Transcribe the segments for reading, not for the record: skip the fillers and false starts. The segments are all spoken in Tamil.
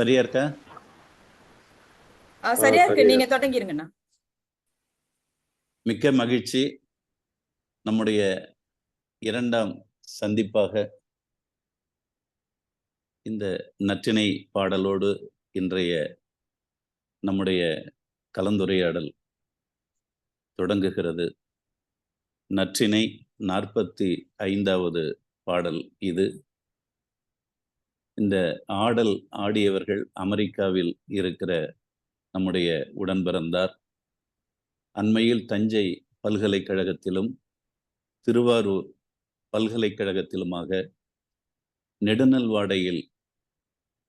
சரியா இருக்கா? சரியா இருக்கு. சரியா நீங்க தொடங்கிருங்கண்ணா. மிக்க மகிழ்ச்சி. நம்முடைய இரண்டாம் சந்திப்பாக இந்த நற்றிணை பாடலோடு இன்றைய நம்முடைய கலந்துரையாடல் தொடங்குகிறது. நற்றிணை 45வது பாடல் இது. இந்த ஆடல் ஆடியவர்கள் அமெரிக்காவில் இருக்கிற நம்முடைய உடன்பிறந்தார். அண்மையில் தஞ்சை பல்கலைக்கழகத்திலும் திருவாரூர் பல்கலைக்கழகத்திலுமாக நெடுநல்வாடையில்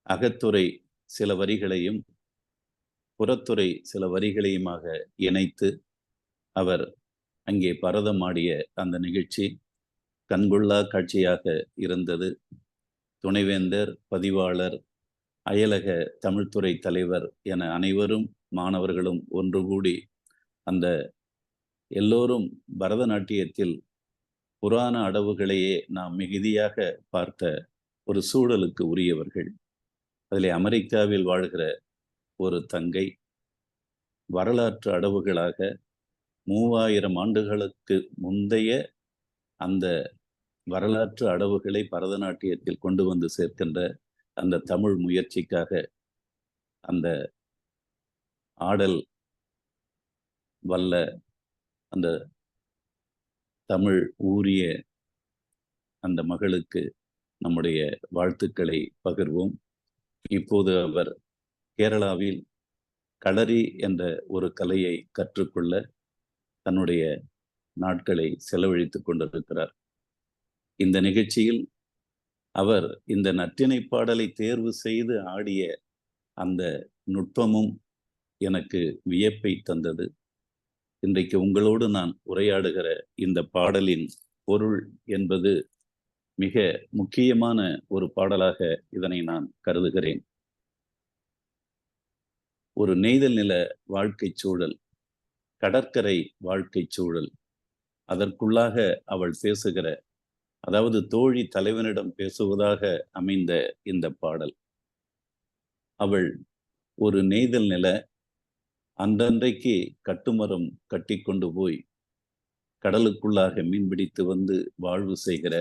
அகத்துறை சில வரிகளையும் புறத்துறை சில வரிகளையுமாக இணைத்து அவர் அங்கே பரதமாடிய அந்த நிகழ்ச்சி கண்கொள்ளா காட்சியாக இருந்தது. துணைவேந்தர், பதிவாளர், அயலக தமிழ்துறை தலைவர் என அனைவரும் மாணவர்களும் ஒன்று கூடி அந்த எல்லோரும் பரதநாட்டியத்தில் புராண அடவுகளையே நாம் மிகுதியாக பார்த்த ஒரு சூழலுக்கு உரியவர்கள். அதில் அமெரிக்காவில் வாழ்கிற ஒரு தங்கை வரலாற்று அடவுகளாக 3000 ஆண்டுகளுக்கு முந்தைய அந்த வரலாற்று அடவுகளை பரதநாட்டியத்தில் கொண்டு வந்து சேர்க்கின்ற அந்த தமிழ் முயற்சிக்காக அந்த ஆடல் வல்ல அந்த தமிழ் ஊறிய அந்த மகளுக்கு நம்முடைய வாழ்த்துக்களை பகிர்வோம். இப்போது அவர் கேரளாவில் களரி என்ற ஒரு கலையை கற்றுக்கொள்ள தன்னுடைய நாட்களை செலவழித்துக் கொண்டிருக்கிறார். இந்த நிகழ்ச்சியில் அவர் இந்த நற்றிணை பாடலை தேர்வு செய்து ஆடிய அந்த நுட்பமும் எனக்கு வியப்பை தந்தது. இன்றைக்கு உங்களோடு நான் உரையாடுகிற இந்த பாடலின் பொருள் என்பது மிக முக்கியமான ஒரு பாடலாக இதனை நான் கருதுகிறேன். ஒரு நெய்தல் நில வாழ்க்கை சூழல், கடற்கரை வாழ்க்கை சூழல், அதற்குள்ளாக அவள் பேசுகிற, அதாவது தோழி தலைவனிடம் பேசுவதாக அமைந்த இந்த பாடல். அவள் ஒரு நெய்தல் நில அன்றன்றைக்கு கட்டுமரம் கட்டி கொண்டு போய் கடலுக்குள்ளாக மீன்பிடித்து வந்து வாழ்வு செய்கிற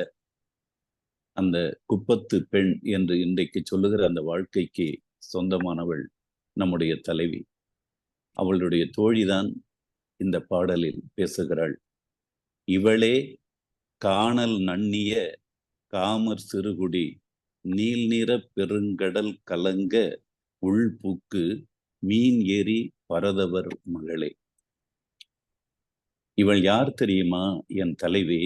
அந்த குப்பத்து பெண் என்று இன்றைக்கு சொல்லுகிற அந்த வாழ்க்கைக்கு சொந்தமானவள் நம்முடைய தலைவி. அவளுடைய தோழிதான் இந்த பாடலில் பேசுகிறாள். இவளே காணல் நன்னிய காமர் சிறுகுடி நீள்நிற பெருங்கடல் கலங்க உள்புக்கு மீன் ஏறி பரதவர் மகளே. இவள் யார் தெரியுமா? என் தலைவி.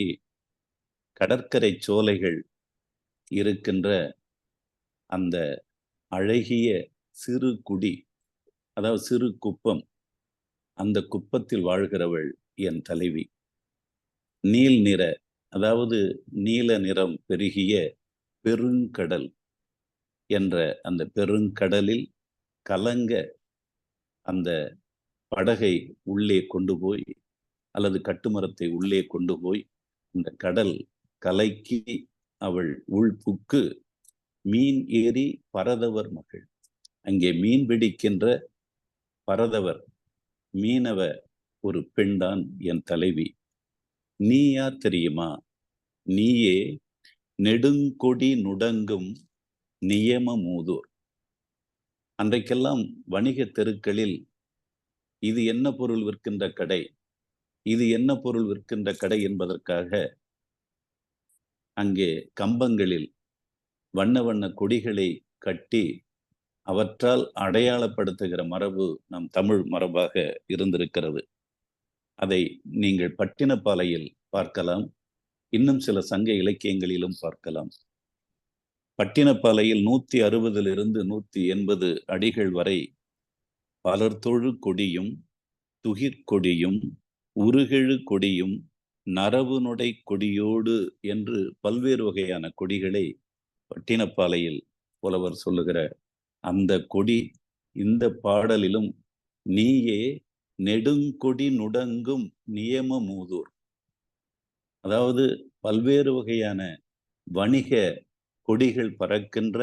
கடற்கரை சோலைகள் இருக்கின்ற அந்த அழகிய சிறு குடி, அதாவது சிறு குப்பம், அந்த குப்பத்தில் வாழ்கிறவள் என் தலைவி. நீல் நிற, அதாவது நீல நிறம் பெருகிய பெருங்கடல் என்ற அந்த பெருங்கடலில் கலங்க அந்த படகை உள்ளே கொண்டு போய், அல்லது கட்டுமரத்தை உள்ளே கொண்டு போய் அந்த கடல் கலைக்கு அவள் உள்புக்கு மீன் ஏறி பரதவர் மகள். அங்கே மீன் பிடிக்கின்ற பரதவர் மீனவ ஒரு பெண்தான் என் தலைவி. நீ யார் தெரியுமா? நீயே நெடுங்கொடி நுடங்கும் நியம மூதூர். அன்றைக்கெல்லாம் வணிக தெருக்களில் இது என்ன பொருள் விற்கின்ற கடை, இது என்ன பொருள் விற்கின்ற கடை என்பதற்காக அங்கே கம்பங்களில் வண்ண வண்ண கொடிகளை கட்டி அவற்றால் அடையாளப்படுத்துகிற மரபு நம் தமிழ் மரபாக இருந்திருக்கிறது. அதை நீங்கள் பட்டினப்பாலையில் பார்க்கலாம், இன்னும் சில சங்க இலக்கியங்களிலும் பார்க்கலாம். பட்டினப்பாலையில் 160 180 அடிகள் வரை பலர்தொழு கொடியும் துகிர்கொடியும் உருகெழு கொடியும் நரவுநொடை கொடியோடு என்று பல்வேறு வகையான கொடிகளை பட்டினப்பாலையில் புலவர் சொல்லுகிற அந்த கொடி இந்த பாடலிலும் நீயே நெடுங்கொடி நுடங்கும் நியம மூதூர், அதாவது பல்வேறு வகையான வணிக கொடிகள் பறக்கின்ற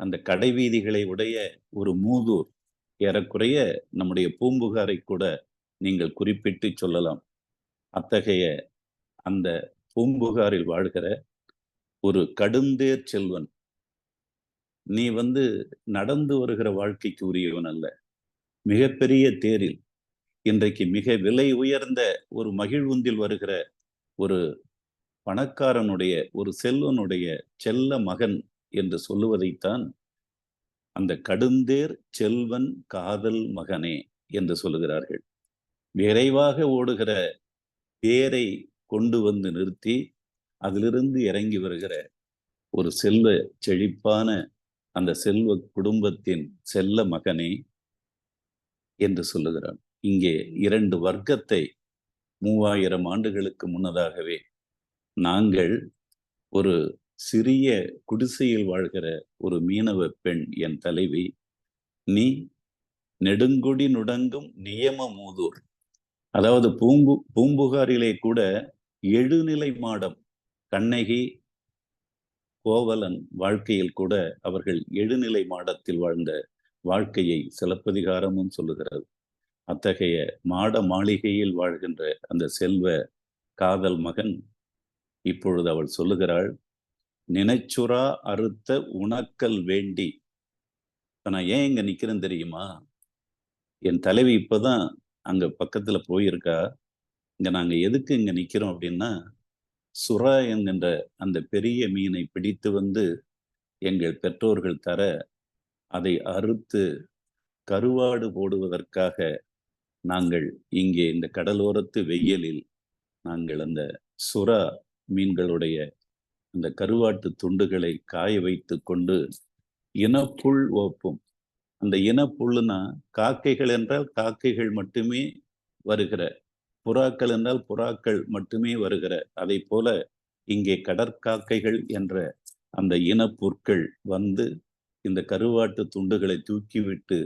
அந்த கடை வீதிகளை உடைய ஒரு மூதூர். ஏறக்குறைய நம்முடைய பூம்புகாரை கூட நீங்கள் குறிப்பிட்டு சொல்லலாம். அத்தகைய அந்த பூம்புகாரில் வாழ்கிற ஒரு கடுந்தேர் செல்வன். நீ நடந்து வருகிற வாழ்க்கைக்கு உரியவன் அல்ல. மிகப்பெரிய தேரில் இன்றைக்கு மிக விலை உயர்ந்த ஒரு மகிழ்வுந்தில் வருகிற ஒரு பணக்காரனுடைய, ஒரு செல்வனுடைய செல்ல மகன் என்று சொல்லுவதைத்தான் அந்த கடுந்தேர் செல்வன் காதல் மகனே என்று சொல்லுகிறார்கள். விரைவாக ஓடுகிற தேரை கொண்டு வந்து நிறுத்தி அதிலிருந்து இறங்கி வருகிற ஒரு செல்வ செழிப்பான அந்த செல்வ குடும்பத்தின் செல்ல மகனே என்று சொல்லுகிறான். இங்கே 2 வர்க்கத்தை 3000 ஆண்டுகளுக்கு முன்னதாகவே நாங்கள் ஒரு சிறிய குடிசையில் வாழ்கிற ஒரு மீனவ பெண் என் தலைவி, நீ நெடுங்கொடி நுடங்கும் நியம மூதூர். அதாவது பூம்புகாரிலே கூட எழுநிலை மாடம். கண்ணகி கோவலன் வாழ்க்கையில் கூட அவர்கள் எழுநிலை மாடத்தில் வாழ்ந்த வாழ்க்கையை சிலப்பதிகாரமும் சொல்லுகிறது. அத்தகைய மாட மாளிகையில் வாழ்கின்ற அந்த செல்வ காதல் மகன் இப்பொழுது அவள் சொல்லுகிறாள், நினைச்சுறா அறுத்த உணக்கல் வேண்டி. நான் ஏன் இங்க நிக்கிறேன் தெரியுமா? என் தலைவி இப்பதான் அங்க பக்கத்துல போயிருக்கா. இங்க நாங்க எதுக்கு இங்க நிக்கிறோம் அப்படின்னா, சுறா என்கின்ற அந்த பெரிய மீனை பிடித்து எங்கள் பெற்றோர்கள் தர, அதை அறுத்து கருவாடு போடுவதற்காக நாங்கள் இங்கே இந்த கடலோரத்து வெயிலில் நாங்கள் அந்த சுறா மீன்களுடைய அந்த கருவாட்டு துண்டுகளை காய வைத்து கொண்டு இனப்புல் ஓப்பும். அந்த இனப்புல்லுனா காக்கைகள் என்றால் காக்கைகள் மட்டுமே வருகிற, புறாக்கள் என்றால் புறாக்கள் மட்டுமே வருகிற, அதை போல இங்கே கடற்காக்கைகள் என்ற அந்த இனப்புற்கள் இந்த கருவாட்டு துண்டுகளை தூக்கிவிட்டு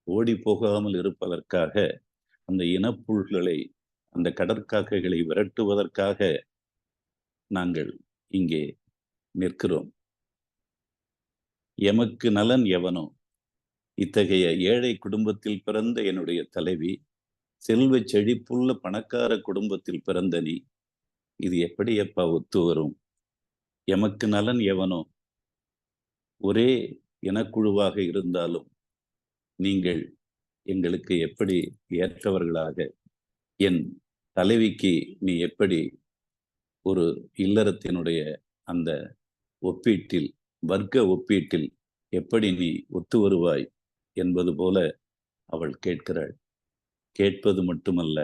ஓடி போகாமல் இருப்பதற்காக அந்த இனப்புல்களை, அந்த கடற்காக்கைகளை விரட்டுவதற்காக நாங்கள் இங்கே நிற்கிறோம். எமக்கு நலன் எவனோ. இத்தகைய ஏழை குடும்பத்தில் பிறந்த என்னுடைய தலைவி, செல்வ செழிப்புள்ள பணக்கார குடும்பத்தில் பிறந்த நீ, இது எப்படி எப்பா ஒத்து வரும்? எமக்கு நலன் எவனோ. ஒரே இனக்குழுவாக இருந்தாலும் நீங்கள் எங்களுக்கு எப்படி ஏற்றவர்களாக, என் தலைவிக்கு நீ எப்படி ஒரு இல்லறத்தினுடைய அந்த ஒப்பீட்டில், வர்க்க ஒப்பீட்டில் எப்படி நீ ஒத்து வருவாய் என்பது போல அவள் கேட்கிறாள். கேட்பது மட்டுமல்ல,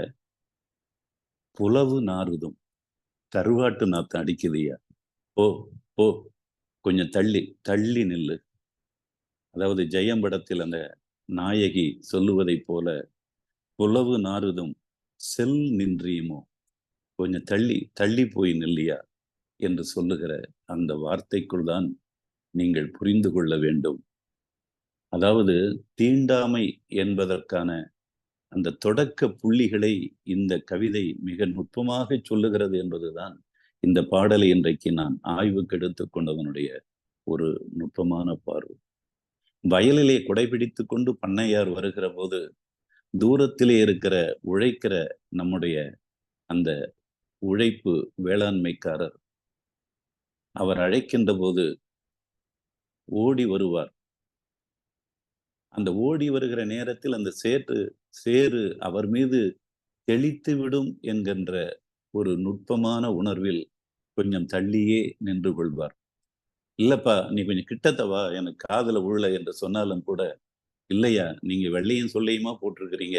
புலவு நாறுதும். கருவாட்டு நாத்தம் அடிக்குதுயா, போ போ, கொஞ்சம் தள்ளி தள்ளி நில்லு. அதாவது ஜெயம் படத்தில் அந்த நாயகி சொல்லுவதை போல, புலவு நாறுதும் செல் நின்றியுமோ, கொஞ்சம் தள்ளி தள்ளி போய் நில்லியா என்று சொல்லுகிற அந்த வார்த்தைக்குள் தான் நீங்கள் புரிந்து கொள்ள வேண்டும். அதாவது தீண்டாமை என்பதற்கான அந்த தொடக்க புள்ளிகளை இந்த கவிதை மிக நுட்பமாக சொல்லுகிறது என்பதுதான் இந்த பாடலை இன்றைக்கு நான் ஆய்வுக்கு எடுத்துக்கொண்டதனுடைய ஒரு நுட்பமான பார்வை. வயலிலே குடைபிடித்து கொண்டு பண்ணையார் வருகிற போது, தூரத்திலே இருக்கிற உழைக்கிற நம்முடைய அந்த உழைப்பு வேளாண்மைக்காரர் அவர் அழைக்கின்ற போது ஓடி வருவார். அந்த ஓடி வருகிற நேரத்தில் அந்த சேறு அவர் மீது தெளித்து விடும் என்கின்ற ஒரு நுட்பமான உணர்வில் கொஞ்சம் தள்ளியே நின்று கொள்வார். இல்லப்பா, நீ கொஞ்சம் கிட்டத்தவா, எனக்கு காதுல உள்ள என்று சொன்னாலும் கூட, இல்லையா, நீங்க வெள்ளையும் சொல்லையுமா போட்டிருக்கிறீங்க,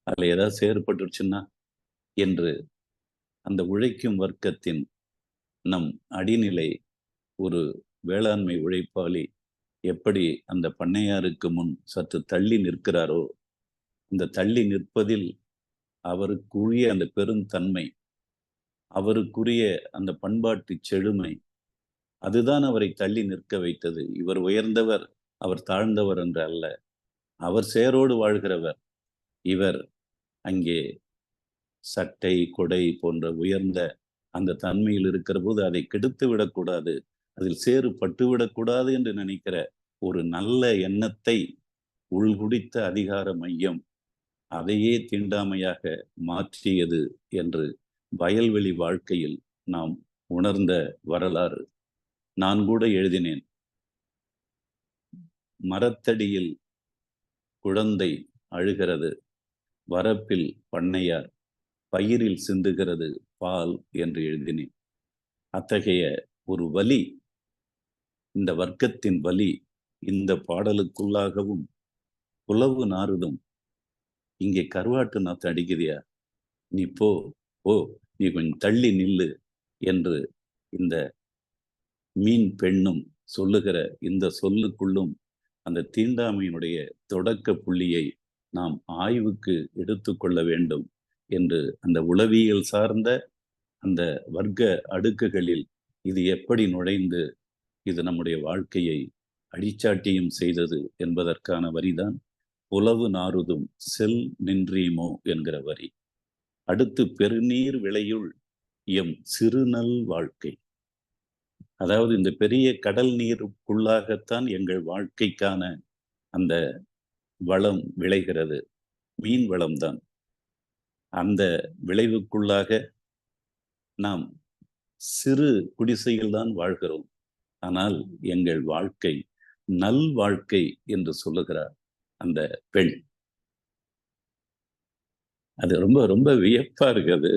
அதுல ஏதாவது சேறுபட்டுருச்சுன்னா என்று அந்த உழைக்கும் வர்க்கத்தின் நம் அடிநிலை ஒரு வேளாண்மை உழைப்பாளி எப்படி அந்த பண்ணையாருக்கு முன் சற்று தள்ளி நிற்கிறாரோ, அந்த தள்ளி நிற்பதில் அவருக்குரிய அந்த பெருந்தன்மை, அவருக்குரிய அந்த பண்பாட்டு செழுமை, அதுதான் அவரை தள்ளி நிற்க வைத்தது. இவர் உயர்ந்தவர், அவர் தாழ்ந்தவர் என்று அல்ல. அவர் சேரோடு வாழ்கிறவர். இவர் அங்கே சட்டை, கொடை போன்ற உயர்ந்த அந்த தன்மையில் இருக்கிற போது அதை கெடுத்து விடக்கூடாது, அதில் சேறு பட்டுவிடக்கூடாது என்று நினைக்கிற ஒரு நல்ல எண்ணத்தை உள்குடித்த அதிகார மையம் அதையே தீண்டாமையாக மாற்றியது என்று வயல்வெளி வாழ்க்கையில் நாம் உணர்ந்த வரலாறு. நான் கூட எழுதினேன். மரத்தடியில் குழந்தை அழுகிறது, வரப்பில் பண்ணையார், பயிரில் சிந்துகிறது பால் என்று எழுதினேன். அத்தகைய ஒரு வலி, இந்த வர்க்கத்தின் வலி இந்த பாடலுக்குள்ளாகவும் புலவு நாறுதும். இங்கே கருவாட்டு நாத்து அடிக்குதியா, நீ போ போ, நீ கொஞ்சம் தள்ளி நில்லு என்று இந்த மீன் பெண்ணும் சொல்லுகிற இந்த சொல்லுக்குள்ளும் அந்த தீண்டாமையினுடைய தொடக்க புள்ளியை நாம் ஆய்வுக்கு எடுத்துக்கொள்ள வேண்டும் என்று அந்த உளவியல் சார்ந்த அந்த வர்க்க அடுக்குகளில் இது எப்படி நுழைந்து இது நம்முடைய வாழ்க்கையை அடிச்சாட்டியும் செய்தது என்பதற்கான வரிதான் புலவு நாறுதும் செல் நின்றீமோ என்கிற வரி. அடுத்து பெருநீர் விளையுள் எம் சிறுநல் வாழ்க்கை. அதாவது இந்த பெரிய கடல் நீருக்குள்ளாகத்தான் எங்கள் வாழ்க்கைக்கான அந்த வளம் விளைகிறது, மீன் வளம்தான். அந்த விளைவுக்குள்ளாக நாம் சிறு குடிசையில் தான் வாழ்கிறோம். ஆனால் எங்கள் வாழ்க்கை நல் வாழ்க்கை என்று சொல்லுகிறார் அந்த பெண். அது ரொம்ப ரொம்ப வியப்பா இருக்குது.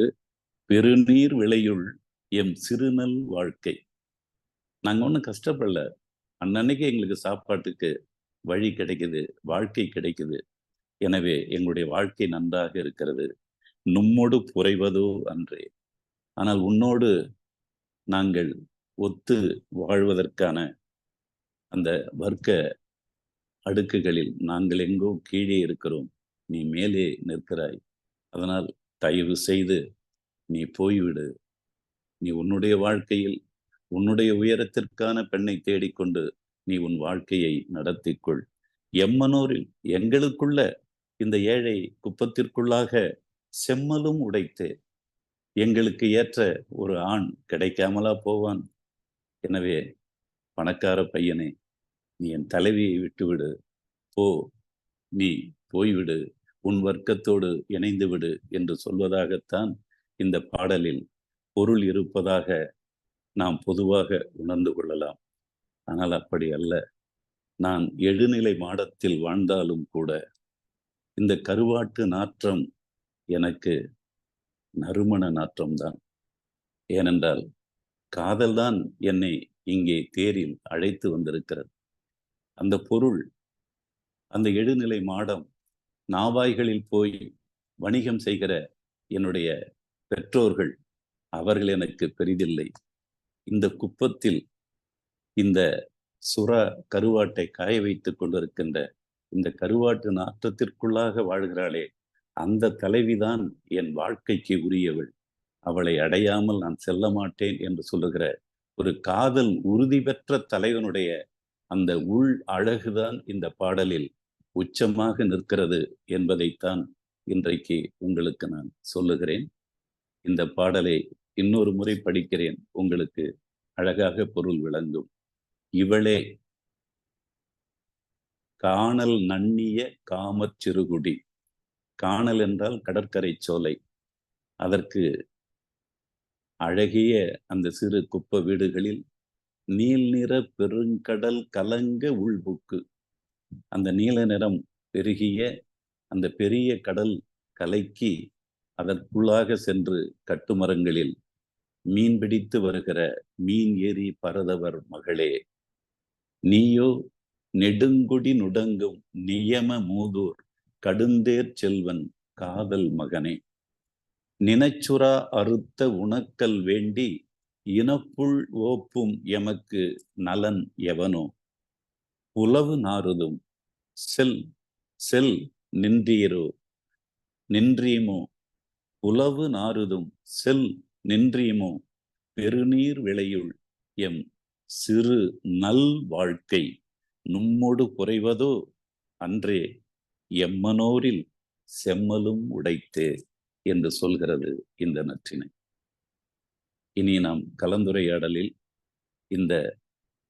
பெருநீர் விளையுள் எம் சிறுநல் வாழ்க்கை. நாங்க ஒன்றும் கஷ்டப்படல, அன்னன்னைக்கு எங்களுக்கு சாப்பாட்டுக்கு வழி கிடைக்குது, வாழ்க்கை கிடைக்குது. எனவே எங்களுடைய வாழ்க்கை நன்றாக இருக்கிறது. நும்மோடு புரைவதோ அன்றே. ஆனால் உன்னோடு நாங்கள் ஒத்து வாழ்வதற்கான அந்த வர்க்க அடுக்குகளில் நாங்கள் எங்கோ கீழே இருக்கிறோம், நீ மேலே நிற்கிறாய். அதனால் தயவு செய்து நீ போய்விடு. நீ உன்னுடைய வாழ்க்கையில் உன்னுடைய உயரத்திற்கான பெண்ணை தேடிக்கொண்டு நீ உன் வாழ்க்கையை நடத்திக்கொள். எம்மனோரில் எங்களுக்குள்ள இந்த ஏழை குப்பத்திற்குள்ளாக செம்மலும் உடைத்து எங்களுக்கு ஏற்ற ஒரு ஆண் கிடைக்காமலா போவான்? எனவே பணக்கார பையனே, நீ என் தலைவியை விட்டுவிடு, போ, நீ போய்விடு, உன் வர்க்கத்தோடு இணைந்து விடு என்று சொல்வதாகத்தான் இந்த பாடலில் பொருள் இருப்பதாக நாம் பொதுவாக உணர்ந்து கொள்ளலாம். ஆனால் அப்படி அல்ல. நான் எழுநிலை மாடத்தில் வாழ்ந்தாலும் கூட இந்த கருவாட்டு நாற்றம் எனக்கு நறுமண நாற்றம்தான். ஏனென்றால் காதல்தான் என்னை இங்கே தேரில் அழைத்து வந்திருக்கிறது. அந்த பொருள், அந்த எழுநிலை மாடம், நாவாய்களில் போய் வணிகம் செய்கிற என்னுடைய பெற்றோர்கள், அவர்கள் எனக்கு பெரிதில்லை. இந்த குப்பத்தில் இந்த சுறா கருவாட்டை காய வைத்துக் கொண்டிருக்கின்ற இந்த கருவாட்டு நாற்றத்திற்குள்ளாக வாழ்கிறாளே, அந்த தலைவிதான் என் வாழ்க்கைக்கு உரியவள். அவளை அடையாமல் நான் செல்ல மாட்டேன் என்று சொல்லுகிற ஒரு காதல் உறுதி பெற்ற தலைவனுடைய அந்த உள் அழகுதான் இந்த பாடலில் உச்சமாக நிற்கிறது என்பதைத்தான் இன்றைக்கு உங்களுக்கு நான் சொல்லுகிறேன். இந்த பாடலை இன்னொரு முறை படிக்கிறேன், உங்களுக்கு அழகாக பொருள் விளங்கும். இவளே காணல் நன்னிய காமச் சிறுகுடி. காணல் என்றால் கடற்கரை சோலை. அதற்கு அழகிய அந்த சிறு குப்ப வீடுகளில் நீல் நிற பெருங்கடல் கலங்க உள்புக்கு. அந்த நீல நிறம் பெருகிய அந்த பெரிய கடல் கலைக்கு அதற்குள்ளாக சென்று கட்டுமரங்களில் மீன் பிடித்து வருகிற மீன் ஏறி பரதவர் மகளே, நீயோ நெடுங்குடி நுடங்கும் நியம மூதூர் கடுந்தேர் செல்வன் காதல் மகனே, நினைச்சுரா அறுத்த உணக்கல் வேண்டி இனப்புள் ஓப்பும் எமக்கு நலன் எவனோ, புலவு நாறுதும் செல் செல் நின்றீரோ நின்றீமோ, புலவு நாறுதும் செல் நின்றீமோ, பெருநீர் விளையுள் எம் சிறு நல் வாழ்க்கை நும்மொடு குறைவதோ அன்றே, எம்மனோரில் செம்மலும் உடைத்தே என்று சொல்கிறது இந்த நற்றிணை. இனி நாம் கலந்துரையாடலில் இந்த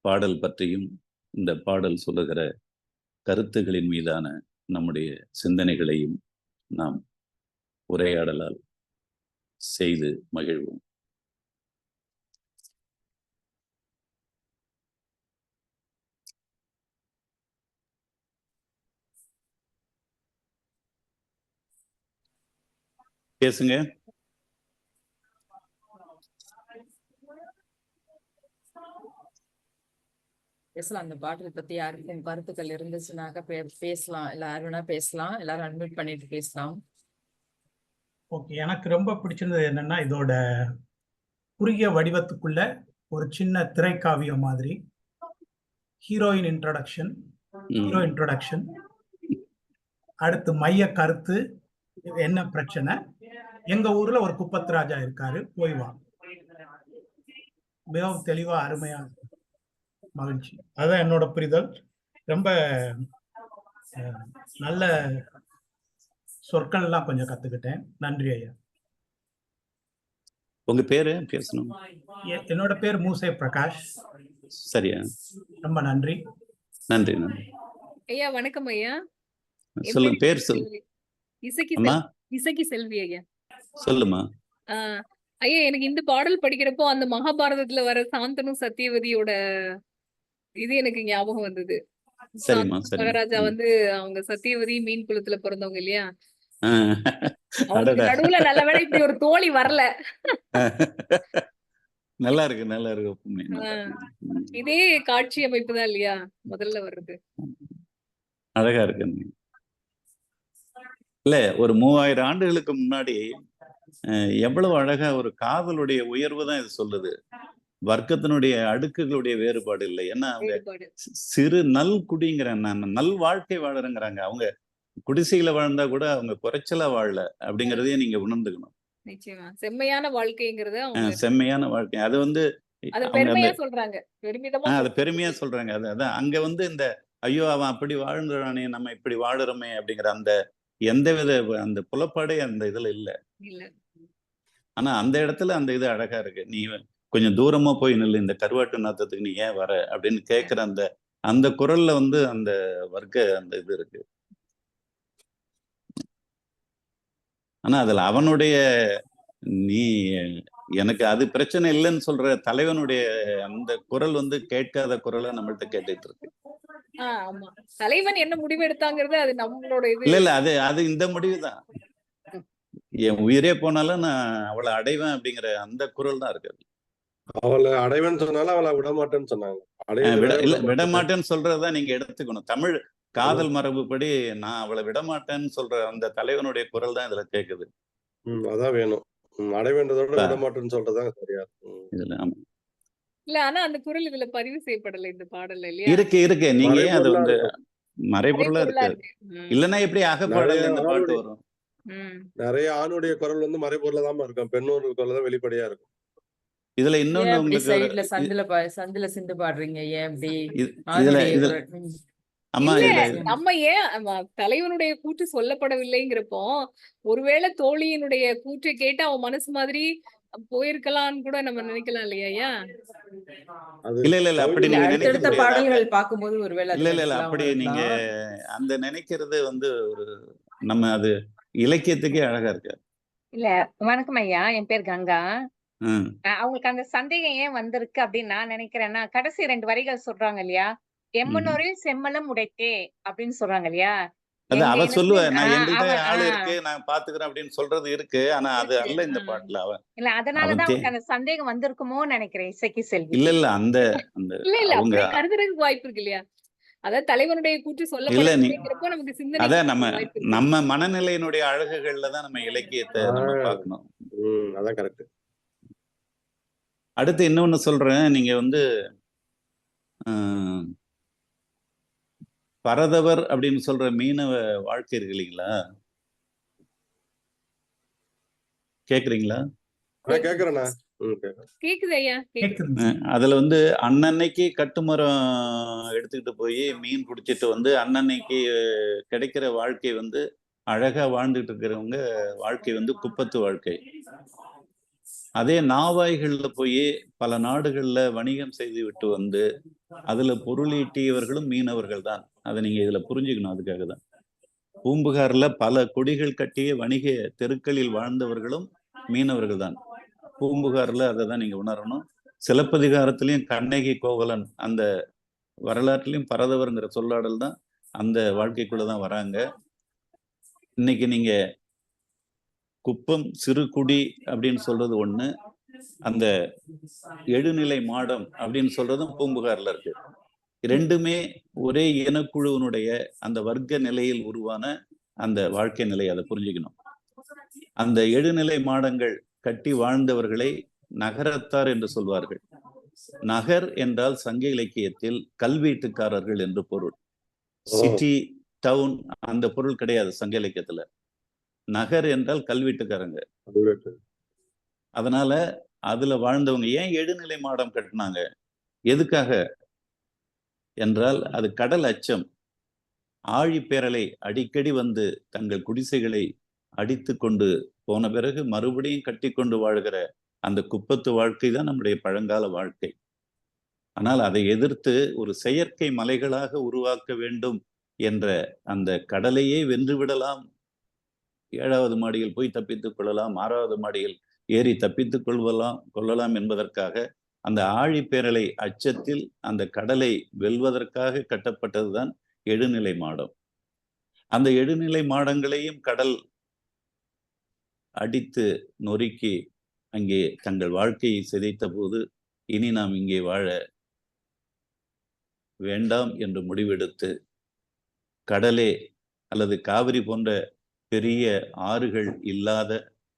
பாடல் பற்றியும் இந்த பாடல் சொல்லுகிற கருத்துகளின் மீதான நம்முடைய சிந்தனைகளையும் நாம் உரையாடலால் செய்து மகிழ்வோம். பேசுங்க. பேசலாம். அந்த பாட்டை பத்தி யாருக்கும் கருத்துக்கள் இருந்துச்சுனாக்க பேசலாம். எல்லாரும் வேணா பேசலாம். எல்லாரும் அட்மிட் பண்ணிட்டு பேசலாம். ஓகே, எனக்கு ரொம்ப பிடிச்சிருந்தது என்னன்னா, இதோட குறுகிய வடிவத்துக்குள்ள ஒரு சின்ன திரைக்காவியம் மாதிரி ஹீரோயின் இன்ட்ரோடக்ஷன், ஹீரோ இன்ட்ரோடக்ஷன், அடுத்து மைய கருத்து, இது என்ன பிரச்சனை, எங்க ஊர்ல ஒரு குப்பத்து ராஜா இருக்காரு, போய் வா. மிகவும் தெளிவா அருமையா, மகிழ்ச்சி. அதான் என்னோட புரிதல். ரொம்ப நல்ல சொற்கள் எல்லாம் கொஞ்சம் கத்துக்கிட்டேன். நன்றி ஐயா. உங்க பேரு பேசணும்? என்னோட பேர் மூசை பிரகாஷ். சரியா, ரொம்ப நன்றி. நன்றி நன்றி ஐயா. வணக்கம் ஐயா. சொல்லுங்க, பேர் சொல்லு. இசக்கி செல்வி ஐயா. சொல்லுமா. ஐயா, எனக்கு இந்த பாடல் படிக்கிறப்போ அந்த மகாபாரதத்துல வர சாந்தனு சத்தியவதியோட இது எனக்கு ஞாபகம் வந்தது. மகாராஜா வந்து அவங்க சத்தியவதி மீன் குளத்துல பிறந்தவங்க இல்லையா? நடுவுல நல்ல வேளை இப்படி ஒரு தோழி வரல. நல்லா இருக்கு, நல்லா இருக்கு. இதே காட்சி அமைப்பு தான் இல்லையா முதல்ல வர்றது? அழகா இருக்கு. இல்ல, ஒரு 3000 ஆண்டுகளுக்கு முன்னாடி எவ்வளவு அழகா ஒரு காதலுடைய உயர்வு தான் இது சொல்லுது. வர்க்கத்தினுடைய அடுக்குகளுடைய வேறுபாடு இல்லை. ஏன்னா அவங்க சிறு நல் குடிங்கிற நல் வாழ்க்கை வாழறங்கிறாங்க. அவங்க குடிசையில வாழ்ந்தா கூட அவங்க குறைச்சலா வாழல அப்படிங்கறதையும் நீங்க உணர்ந்துக்கணும். நிச்சயமா செம்மையான வாழ்க்கைங்கிறது செம்மையான வாழ்க்கை. அது வந்து பெருமையா சொல்றாங்க. அது பெருமையா சொல்றாங்க. அதான் அங்க வந்து இந்த ஐயோ அவன் அப்படி வாழ்ந்துறானே, நம்ம இப்படி வாழுறோமே அப்படிங்கிற அந்த எந்தவித அந்த புலப்பாடே அந்த இதுல இல்ல. ஆனா அந்த இடத்துல அந்த இது அழகா இருக்கு. நீ கொஞ்சம் தூரமா போய் நில்லு, இந்த கருவாட்டு நாத்தத்துக்கு நீ ஏன் வர அப்படின்னு கேட்கிற அந்த அந்த குரல்ல வந்து அந்த வர்க்க அந்த இது இருக்கு. ஆனா அதுல அவனுடைய நீ எனக்கு அது பிரச்சனை இல்லைன்னு சொல்ற தலைவனுடைய அந்த குரல் வந்து கேட்காத குரலை நம்மள்ட்ட கேட்டுட்டு இருக்கு. தலைவன் என்ன முடிவு எடுத்தாங்கிறது அது நம்மளோட இது இல்ல அது அது இந்த முடிவுதான். என் உயிரே போனாலும் நான் அவளை அடைவேன் அப்படிங்கிற அந்த குரல் தான் இருக்கு. அவளை அடைவேன்னு சொன்னாலும் அவளை விடமாட்டேன்னு சொன்னாங்க. விடமாட்டேன்னு சொல்றதுதான் நீங்க எடுத்துக்கணும். தமிழ் காதல் மரபுப்படி நான் அவளை விடமாட்டேன்னு சொல்ற அந்த தலைவனுடைய குரல் தான் இதுல கேக்குது. அதான் வேணும். அடைவேன்றதோட விடமாட்டேன்னு சொல்றதுதான் சரியா இதுல. இல்ல, ஆனா அந்த குரல் இதுல பதிவு செய்யப்படல இந்த பாடல்ல இல்லையா? இருக்கு. நீங்க அது வந்து மறைபொருளா இருக்கு. இல்லன்னா எப்படி அகப்பாடல் இந்த பாட்டு வரும்? நிறைய ஆணுடைய குரல் வந்து மறைபொருளா தான் இருக்கும். பெண்ணோட குரல் தான் வெளிப்படையா இருக்கும். இதுல இன்னொன்னு சந்தில சிந்து பாடுறீங்க ஏன் அப்படி? நம்ம ஏன் தலைவனுடைய கூற்று சொல்லப்படவில்லைங்கிறப்போ ஒருவேளை தோழியினுடைய கூற்றை கேட்டு அவன் மனசு மாதிரி போயிருக்கலாம்னு கூட நம்ம நினைக்கலாம் இல்லையா? இல்ல அப்படி அடுத்த பாடல்கள் பார்க்கும்போது ஒருவேளை இல்ல அப்படி நீங்க அந்த நினைக்கிறது வந்து ஒரு நம்ம அது இலக்கியத்துக்கே அழகா இருக்கு. இல்ல, வணக்கம் ஐயா. என் பேர் கங்கா. அவங்களுக்கு அந்த சந்தேகம் ஏன் வந்திருக்கு அப்படின்னு நான் நினைக்கிறேன்னா, கடைசி 2 வரிகள் சொல்றாங்க இல்லையா, எம்மனோரில் செம்மலம் உடைத்தே அப்படின்னு சொல்றாங்க இல்லையா? அது அவ சொல்லுவ, நான் என்கிட்ட ஆளு இருக்கு, நான் பாத்துக்கிறேன் அப்படின்னு சொல்றது இருக்கு. ஆனா அது அல்ல இந்த பாட்டுல. அவன் இல்ல, அதனாலதான் அவங்களுக்கு அந்த சந்தேகம் வந்திருக்குமோ நினைக்கிறேன் இசக்கி செல்வி. இல்ல அந்த அவங்க கருதுறதுக்கு வாய்ப்பு இருக்கு இல்லையா? அதாவது தலைவனுடைய கூற்று சொல்லப்படலைங்கிறப்போ நமக்கு சிந்தனை. அதான் நம்ம மனநிலையினுடைய அழகுகள்ல தான் நம்ம இலக்கியத்தை நம்ம பார்க்கணும். அதான் கரெக்ட். அடுத்து இன்னொன்னு சொல்றேன். நீங்க வந்து பரதவர் அப்படின்னு சொல்ற மீனவ வாழ்க்கை இருக்கு இல்லைங்களா? கேக்குறீங்களா? அதுல வந்து அன்னன்னைக்கு கட்டுமரம் எடுத்துக்கிட்டு போய் மீன் பிடிச்சிட்டு வந்து அன்னன்னைக்கு கிடைக்கிற வாழ்க்கை வந்து அழகா வாழ்ந்துட்டு இருக்கிறவங்க வாழ்க்கை வந்து குப்பத்து வாழ்க்கை. அதே நாவாய்கள்ல போய் பல நாடுகள்ல வணிகம் செய்து விட்டு வந்து அதுல பொருளீட்டியவர்களும் மீனவர்கள் தான். அதை நீங்க இதுல புரிஞ்சுக்கணும். அதுக்காக தான் பூம்புகார்ல பல கொடிகள் கட்டிய வணிக தெருக்களில் வாழ்ந்தவர்களும் மீனவர்கள் தான். பூம்புகார்ல அதை தான் நீங்க உணரணும். சிலப்பதிகாரத்திலையும் கண்ணகி கோவலன் அந்த வரலாற்றிலையும் பரதவர்ங்கிற சொல்லாடல் தான் அந்த வாழ்க்கைக்குள்ளதான் வராங்க. இன்னைக்கு நீங்க குப்பம் சிறுகுடி அப்படின்னு சொல்றது ஒண்ணு, அந்த எழுநிலை மாடம் அப்படின்னு சொல்றதும் பூம்புகார்ல இருக்கு. ரெண்டுமே ஒரே இனக்குழுவினுடைய அந்த வர்க்க நிலையில் உருவான அந்த வாழ்க்கை நிலை. அதை புரிஞ்சுக்கணும். அந்த எழுநிலை மாடங்கள் கட்டி வாழ்ந்தவர்களை நகரத்தார் என்று சொல்வார்கள். நகர் என்றால் சங்க இலக்கியத்தில் கல்வீட்டுக்காரர்கள் என்று பொருள். சிட்டி, டவுன் அந்த பொருள் கிடையாது சங்க இலக்கியத்துல. நகர் என்றால் கல்வீட்டுக்காரங்க. அதனால அதுல வாழ்ந்தவங்க ஏன் எழுநிலை மாடம் கட்டினாங்க, எதுக்காக என்றால் அது கடல் அச்சம். ஆழிப்பேரலை அடிக்கடி வந்து தங்கள் குடிசைகளை அடித்து கொண்டு போன பிறகு மறுபடியும் கட்டி கொண்டு வாழ்கிற அந்த குப்பத்து வாழ்க்கை தான் நம்முடைய பழங்கால வாழ்க்கை. ஆனால் அதை எதிர்த்து ஒரு செயற்கை மலைகளாக உருவாக்க வேண்டும் என்ற அந்த கடலையே வென்றுவிடலாம், 7வது மாடியில் போய் தப்பித்துக் கொள்ளலாம், 6வது மாடியில் ஏறி தப்பித்துக் கொள்ளலாம் என்பதற்காக அந்த ஆழிப்பேரலை அச்சத்தில் அந்த கடலை வெல்வதற்காக கட்டப்பட்டதுதான் எழுநிலை மாடம். அந்த எழுநிலை மாடங்களையும் கடல் அடித்து நொறுக்கி அங்கே தங்கள் வாழ்க்கையை சிதைத்த போது இனி நாம் இங்கே வாழ வேண்டாம் என்று முடிவெடுத்து கடலே அல்லது காவிரி போன்ற பெரிய ஆறுகள் இல்லாத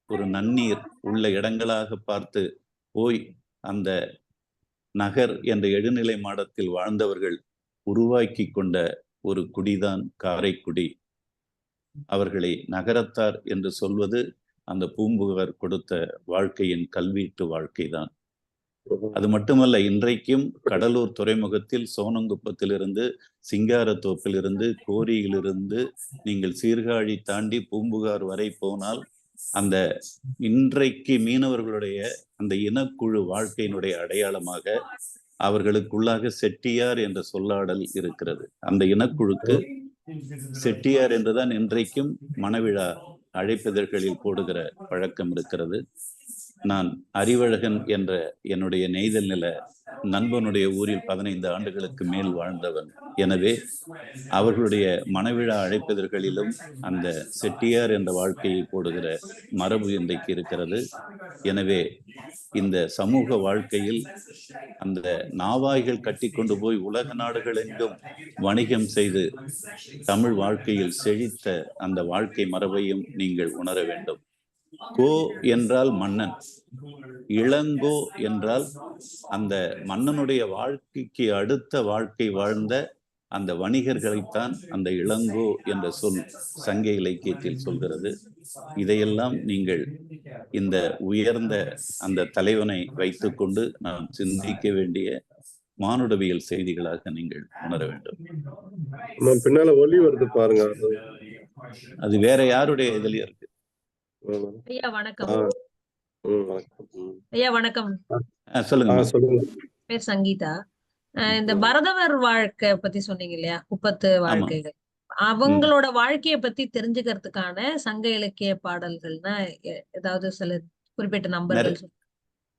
ஒரு நன்னீர் உள்ள இடங்களாக பார்த்து போய் அந்த நகர் என்ற எழுநிலை மாடத்தில் வாழ்ந்தவர்கள் உருவாக்கி கொண்ட ஒரு குடிதான் காரைக்குடி. அவர்களை நகரத்தார் என்று சொல்வது அந்த பூம்புகார் கொடுத்த வாழ்க்கையின் கல்வீட்டு வாழ்க்கைதான். அது மட்டுமல்ல, இன்றைக்கும் கடலூர் துறைமுகத்தில் சோனங்குப்பத்திலிருந்து, சிங்காரத்தோப்பிலிருந்து, கோரியிலிருந்து நீங்கள் சீர்காழி தாண்டி பூம்புகார் வரை போனால் அந்த இன்றைக்கு மீனவர்களுடைய அந்த இனக்குழு வாழ்க்கையினுடைய அடையாளமாக அவர்களுக்குள்ளாக செட்டியார் என்ற சொல்லாடல் இருக்கிறது. அந்த இனக்குழுக்கு செட்டியார் என்றுதான் இன்றைக்கும் மணவிழா அழைப்பிதழ்களில் போடுகிற பழக்கம் இருக்கிறது. நான் அறிவழகன் என்ற என்னுடைய நெய்தல் நில நண்பனுடைய ஊரில் 15 ஆண்டுகளுக்கு மேல் வாழ்ந்தவன். எனவே அவர்களுடைய மணவிழா அழைப்பிதழ்களிலும் அந்த செட்டியார் என்ற வாழ்க்கையை போடுகிற மரபு இன்றைக்கு இருக்கிறது. எனவே இந்த சமூக வாழ்க்கையில் அந்த நாவாய்கள் கட்டி கொண்டு போய் உலக நாடுகள் எங்கும் வணிகம் செய்து தமிழ் வாழ்க்கையில் செழித்த அந்த வாழ்க்கை மரபையும் நீங்கள் உணர வேண்டும். கோ என்றால் மன்னன், இளங்கோ என்றால் அந்த மன்னனுடைய வாழ்க்கைக்கு அடுத்த வாழ்க்கை வாழ்ந்த அந்த வணிகர்களைத்தான் அந்த இளங்கோ என்ற சொல் சங்க இலக்கியத்தில் சொல்கிறது. இதையெல்லாம் நீங்கள் இந்த உயர்ந்த அந்த தலைவனை வைத்துக்கொண்டு நாம் சிந்திக்க வேண்டிய மானுடவியல் செய்திகளாக நீங்கள் உணர வேண்டும். பின்னால ஒலி வருது பாருங்க, அது வேற யாருடைய இதுலயும் இருக்கு. ஐயா வணக்கம். ஐயா வணக்கம். சொல்லுங்க. பேர் சங்கீதா. இந்த பரதவர் வாழ்க்கை பத்தி சொன்னீங்க இல்லையா, குப்பத்து வாழ்க்கைகள், அவங்களோட வாழ்க்கைய பத்தி தெரிஞ்சுக்கிறதுக்கான சங்க இலக்கிய பாடல்கள்னா ஏதாவது சில குறிப்பிட்ட நம்பர்கள்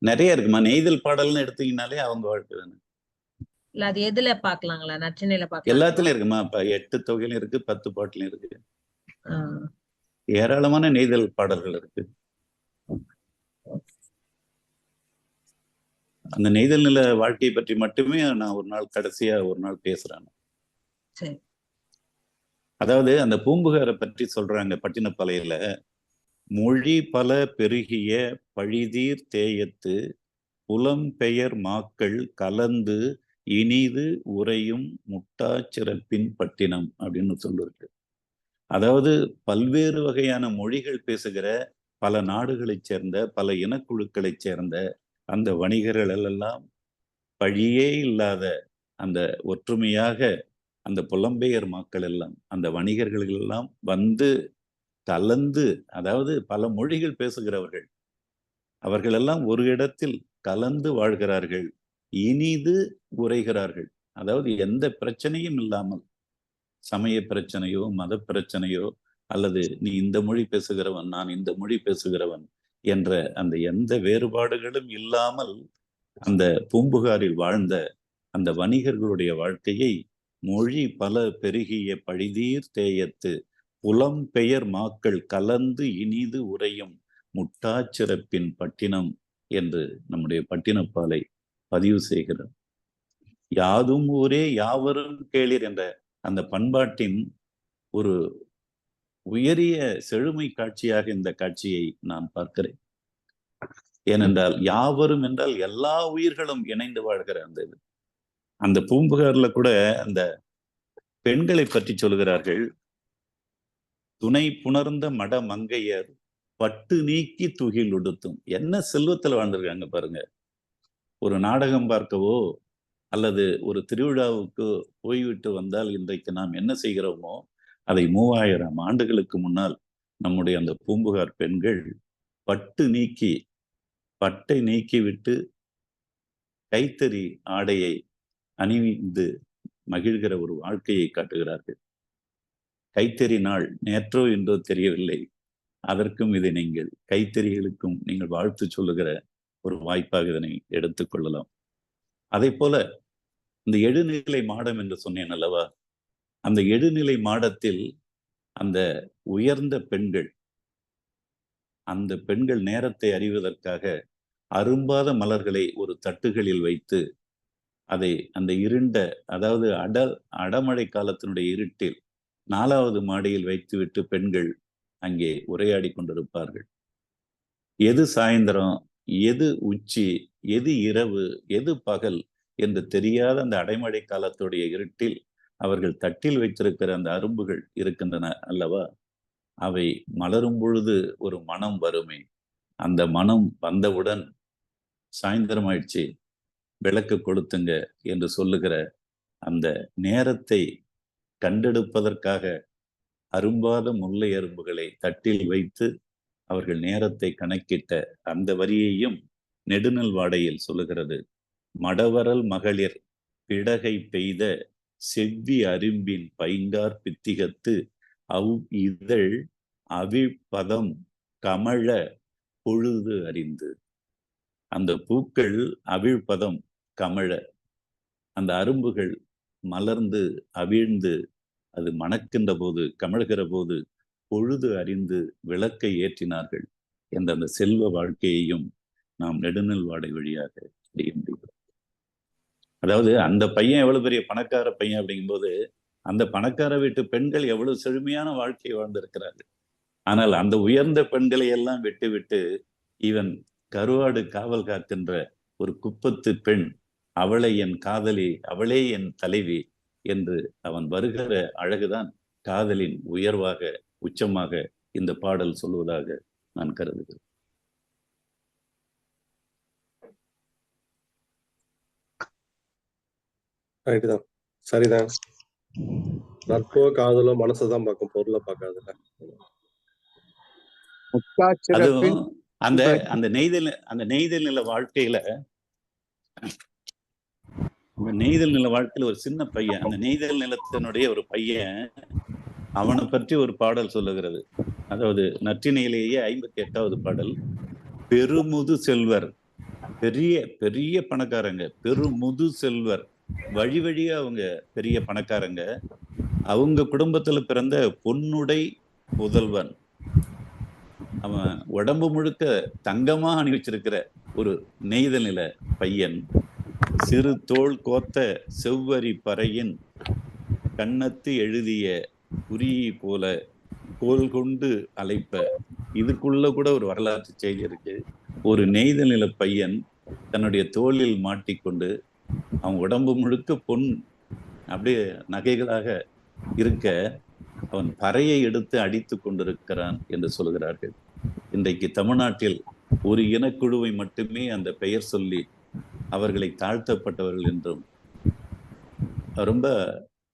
நிறைய இருக்குமா? நெய்தல் பாடல்னு எடுத்தீங்கன்னாலே அவங்க வாழ்க்கை தானே. இல்ல அது எதுல பாக்கலாங்களா? நற்றினையில பாக்கலாம்? எல்லாத்துலயும் இருக்குமா? இப்ப 8 தொகையிலும் இருக்கு, 10 பாட்டுலயும் இருக்கு. ஏராளமான நெய்தல் பாடல்கள் இருக்கு. அந்த நெய்தல் நில வாழ்க்கையை பற்றி மட்டுமே நான் கடைசியா ஒரு நாள் பேசுறேன். அதாவது அந்த பூம்புகாரை பற்றி சொல்றாங்க பட்டினப்பாளையில. மொழி பல பெருகிய பழிதீர் தேயத்து புலம்பெயர் மாக்கள் கலந்து இனிது உரையும் முட்டாச்சிறப்பின் பட்டினம் அப்படின்னு சொல்லிருக்கு. அதாவது பல்வேறு வகையான மொழிகள் பேசுகிற பல நாடுகளைச் சேர்ந்த பல இனக்குழுக்களைச் சேர்ந்த அந்த வணிகர்கள் எல்லாம் பழியே இல்லாத அந்த ஒற்றுமையாக அந்த புலம்பெயர் மக்கள் எல்லாம் அந்த வணிகர்கள் எல்லாம் வந்து கலந்து, அதாவது பல மொழிகள் பேசுகிறவர்கள் அவர்களெல்லாம் ஒரு இடத்தில் கலந்து வாழ்கிறார்கள், இனிது உரைகிறார்கள். அதாவது எந்த பிரச்சனையும் இல்லாமல், சமய பிரச்சனையோ மத பிரச்சனையோ அல்லது நீ இந்த மொழி பேசுகிறவன் நான் இந்த மொழி பேசுகிறவன் என்ற அந்த எந்த வேறுபாடுகளும் இல்லாமல் அந்த பூம்புகாரில் வாழ்ந்த அந்த வணிகர்களுடைய வாழ்க்கையை மொழி பல பெருகிய பழிதீர் தேயத்து புலம்பெயர் மாக்கள் கலந்து இனிது உரையும் முட்டாச்சிறப்பின் பட்டினம் என்று நம்முடைய பட்டினப்பாலை பதிவு செய்கிறார். யாதும் ஊரே யாவரும் கேளீர் என்ற அந்த பண்பாட்டின் ஒரு உயரிய செழுமை காட்சியாக இந்த காட்சியை நான் பார்க்கிறேன். ஏனென்றால் யாவரும் என்றால் எல்லா உயிர்களும் இணைந்து வாழ்கிற அந்த இது. அந்த பூம்புகார்ல கூட அந்த பெண்களை பற்றி சொல்கிறார்கள். துணை புணர்ந்த மட மங்கையர் பட்டு நீக்கி துகில் உடுத்தும். என்ன செல்வத்தில் வாழ்ந்திருக்காங்க பாருங்க. ஒரு நாடகம் பார்க்கவோ அல்லது ஒரு திருவிழாவுக்கு போய்விட்டு வந்தால் இன்றைக்கு நாம் என்ன செய்கிறோமோ அதை 3000 ஆண்டுகளுக்கு முன்னால் நம்முடைய அந்த பூம்புகார் பெண்கள் பட்டை நீக்கிவிட்டு கைத்தறி ஆடையை அணிந்து மகிழ்கிற ஒரு வாழ்க்கையை காட்டுகிறார்கள். கைத்தறி நாள் நேற்றோ இன்றோ தெரியவில்லை. அதற்கும் இதை நீங்கள் கைத்தறிகளுக்கும் நீங்கள் வாழ்த்து சொல்லுகிற ஒரு வாய்ப்பாக இதனை எடுத்துக்கொள்ளலாம். அதே போல இந்த எழுநிலை மாடம் என்று சொன்னேன் அல்லவா, அந்த எழுநிலை மாடத்தில் அந்த உயர்ந்த பெண்கள், அந்த பெண்கள் நேரத்தை அறிவதற்காக அரும்பாத மலர்களை ஒரு தட்டுகளில் வைத்து அதை அந்த இருண்ட, அதாவது அடமழை காலத்தினுடைய இருட்டில் 4வது மாடியில் வைத்துவிட்டு பெண்கள் அங்கே உரையாடி கொண்டிருப்பார்கள். எது சாயந்தரம், எது உச்சி, எது இரவு, எது பகல் என்று தெரியாத அந்த அடைமழை காலத்துடைய இருட்டில் அவர்கள் தட்டில் வைத்திருக்கிற அந்த அரும்புகள் இருக்கின்றன அல்லவா, அவை மலரும் பொழுது ஒரு மனம் வருமே. அந்த மனம் வந்தவுடன் சாயந்தரம் ஆயிடுச்சு, விளக்கு கொளுத்துங்க என்று சொல்லுகிற அந்த நேரத்தை கண்டெடுப்பதற்காக அரும்பாத முல்லை அரும்புகளை தட்டில் வைத்து அவர்கள் நேரத்தை கணக்கிட்ட அந்த வரியையும் நெடுநல் வாடையில் சொல்லுகிறது. மடவரல் மகளிர் பிடகை பெய்த செவ்வி அரும்பின் பைங்கார் பித்திகத்து இதழ் அவிழ்பதம் கமழ பொழுது அறிந்து. அந்த பூக்கள் அவிழ்பதம் கமழ, அந்த அரும்புகள் மலர்ந்து அவிழ்ந்து அது மணக்கின்ற போது, கமழ்கிற போது பொழுது அறிந்து விளக்கை ஏற்றினார்கள் என்ற அந்த செல்வ வாழ்க்கையையும் நாம் நெடுநல் வாடை வழியாக அறிகின்றோம். அதாவது அந்த பையன் எவ்வளவு பெரிய பணக்கார பையன் அப்படிங்கும்போது அந்த பணக்கார வீட்டு பெண்கள் எவ்வளவு செழுமையான வாழ்க்கையை வாழ்ந்திருக்கிறார்கள். ஆனால் அந்த உயர்ந்த பெண்களை எல்லாம் விட்டு இவன் கருவாடு காவல் காக்கின்ற ஒரு குப்பத்து பெண், அவளை என் காதலி, அவளே என் தலைவி என்று அவன் வருகிற அழகுதான் காதலின் உயர்வாக, உச்சமாக இந்த பாடல் சொல்வதாக நான் கருதுகிறேன். ரைட்டுதான், சரிதான். நட்போ காதலோ மனசைதான் பார்க்கும், பொருளை பார்க்காதுல்ல. அதுவும் அந்த அந்த நெய்தல் நில வாழ்க்கையில ஒரு சின்ன பையன், அந்த நெய்தல் நிலத்தினுடைய ஒரு பையன், அவனை பற்றி ஒரு பாடல் சொல்லுகிறது. அதாவது நற்றினையிலேயே 58வது பாடல். பெருமுது செல்வர், பெரிய பெரிய பணக்காரங்க, பெருமுது செல்வர், வழியா அவங்க பெரிய பணக்காரங்க, அவங்க குடும்பத்துல பிறந்த பொன்னுடை புதல்வன், அவன் உடம்பு முழுக்க தங்கமா அணி வச்சிருக்கிற ஒரு நெய்தல் நில பையன், சிறு தோள் கோத்த செவ்வரி பறையின் கண்ணத்து எழுதிய குறியை போல கோல் கொண்டு அழைப்ப. இதுக்குள்ள கூட ஒரு வரலாற்று செய்தி இருக்கு. ஒரு நெய்தல் நில பையன் தன்னுடைய தோளில் மாட்டிக்கொண்டு அவன் உடம்பு முழுக்க பொன் அப்படியே நகைகளாக இருக்க அவன் பறையை எடுத்து அடித்து கொண்டிருக்கிறான் என்று சொல்கிறார்கள். இன்றைக்கு தமிழ்நாட்டில் ஒரு இனக்குழுவை மட்டுமே அந்த பெயர் சொல்லி அவர்களை தாழ்த்தப்பட்டவர்கள் என்றும், ரொம்ப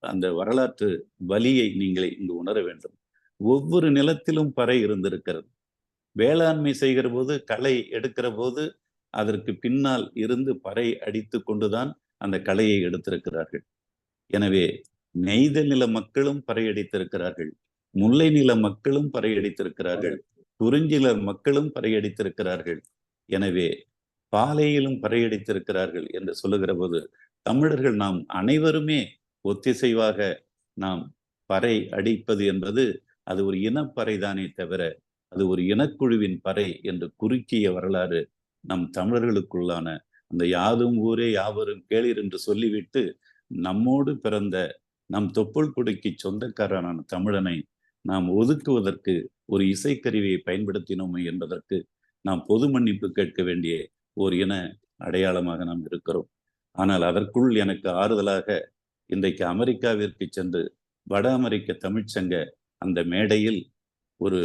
அந்த வரலாற்று வலியை நீங்கள் இங்கு உணர வேண்டும். ஒவ்வொரு நிலத்திலும் பறை இருந்திருக்கிறது. வேளாண்மை செய்கிற போது, களை எடுக்கிற போது அதற்கு பின்னால் இருந்து பறை அடித்து கொண்டுதான் அந்த களையை எடுத்திருக்கிறார்கள். எனவே நெய்தல் நில மக்களும் பறையடித்திருக்கிறார்கள், முல்லை நில மக்களும் பறையடித்திருக்கிறார்கள், குறிஞ்சிலர் மக்களும் பறையடித்திருக்கிறார்கள். எனவே பாலையிலும் பறையடித்திருக்கிறார்கள் என்று சொல்லுகிற போது தமிழர்கள் நாம் அனைவருமே ஒத்திசைவாக நாம் பறை அடிப்பது என்பது அது ஒரு இனப்பறைதானே தவிர அது ஒரு இனக்குழுவின் பறை என்று குறுக்கிய வரலாறு நம் தமிழர்களுக்குள்ளான அந்த யாதும் ஊரே யாவரும் கேளீர் என்று சொல்லிவிட்டு நம்மோடு பிறந்த நம் தொப்புள் கொடிக்கு சொந்தக்காரனான தமிழனை நாம் ஒதுக்குவதற்கு ஒரு இசைக்கருவியை பயன்படுத்தினோமே என்பதற்கு நாம் பொது மன்னிப்பு கேட்க வேண்டிய ஒரு இன அடையாளமாக நாம் இருக்கிறோம். ஆனால் அதற்குள் எனக்கு ஆறுதலாக இன்றைக்கு அமெரிக்காவிற்கு சென்று வட அமெரிக்க தமிழ்ச்சங்க அந்த மேடையில் ஒரு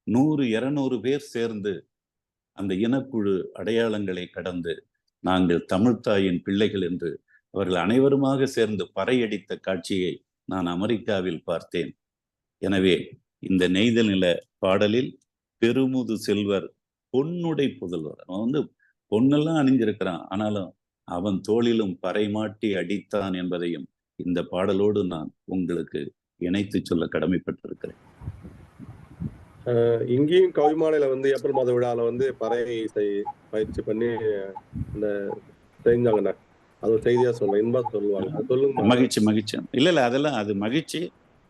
100-200 பேர் சேர்ந்து அந்த இனக்குழு அடையாளங்களை கடந்து நாங்கள் தமிழ்த்தாயின் பிள்ளைகள் என்று அவர்கள் அனைவருமாக சேர்ந்து பறையடித்த காட்சியை நான் அமெரிக்காவில் பார்த்தேன். எனவே இந்த நெய்தல் நில பாடலில் பெருமுது செல்வர் பொன்னுடை புதல்வர், அவன் பொன்னெல்லாம் அணிஞ்சிருக்கிறான், ஆனாலும் அவன் தோளிலும் பறை மாட்டி அடித்தான் என்பதையும் இந்த பாடலோடு நான் உங்களுக்கு இணைத்து சொல்ல கடமைப்பட்டிருக்கிறேன். இங்கேயும் கவிமாலையில ஏப்ரல் மாத விழாவில் பறை இசை பயிற்சி பண்ணி இந்த செஞ்சாங்கண்ணா. அது ஒரு செய்தியா சொல்ல இன்பா சொல்லுவாங்க. சொல்லுங்க. மகிழ்ச்சி. இல்ல அதெல்லாம் அது மகிழ்ச்சி.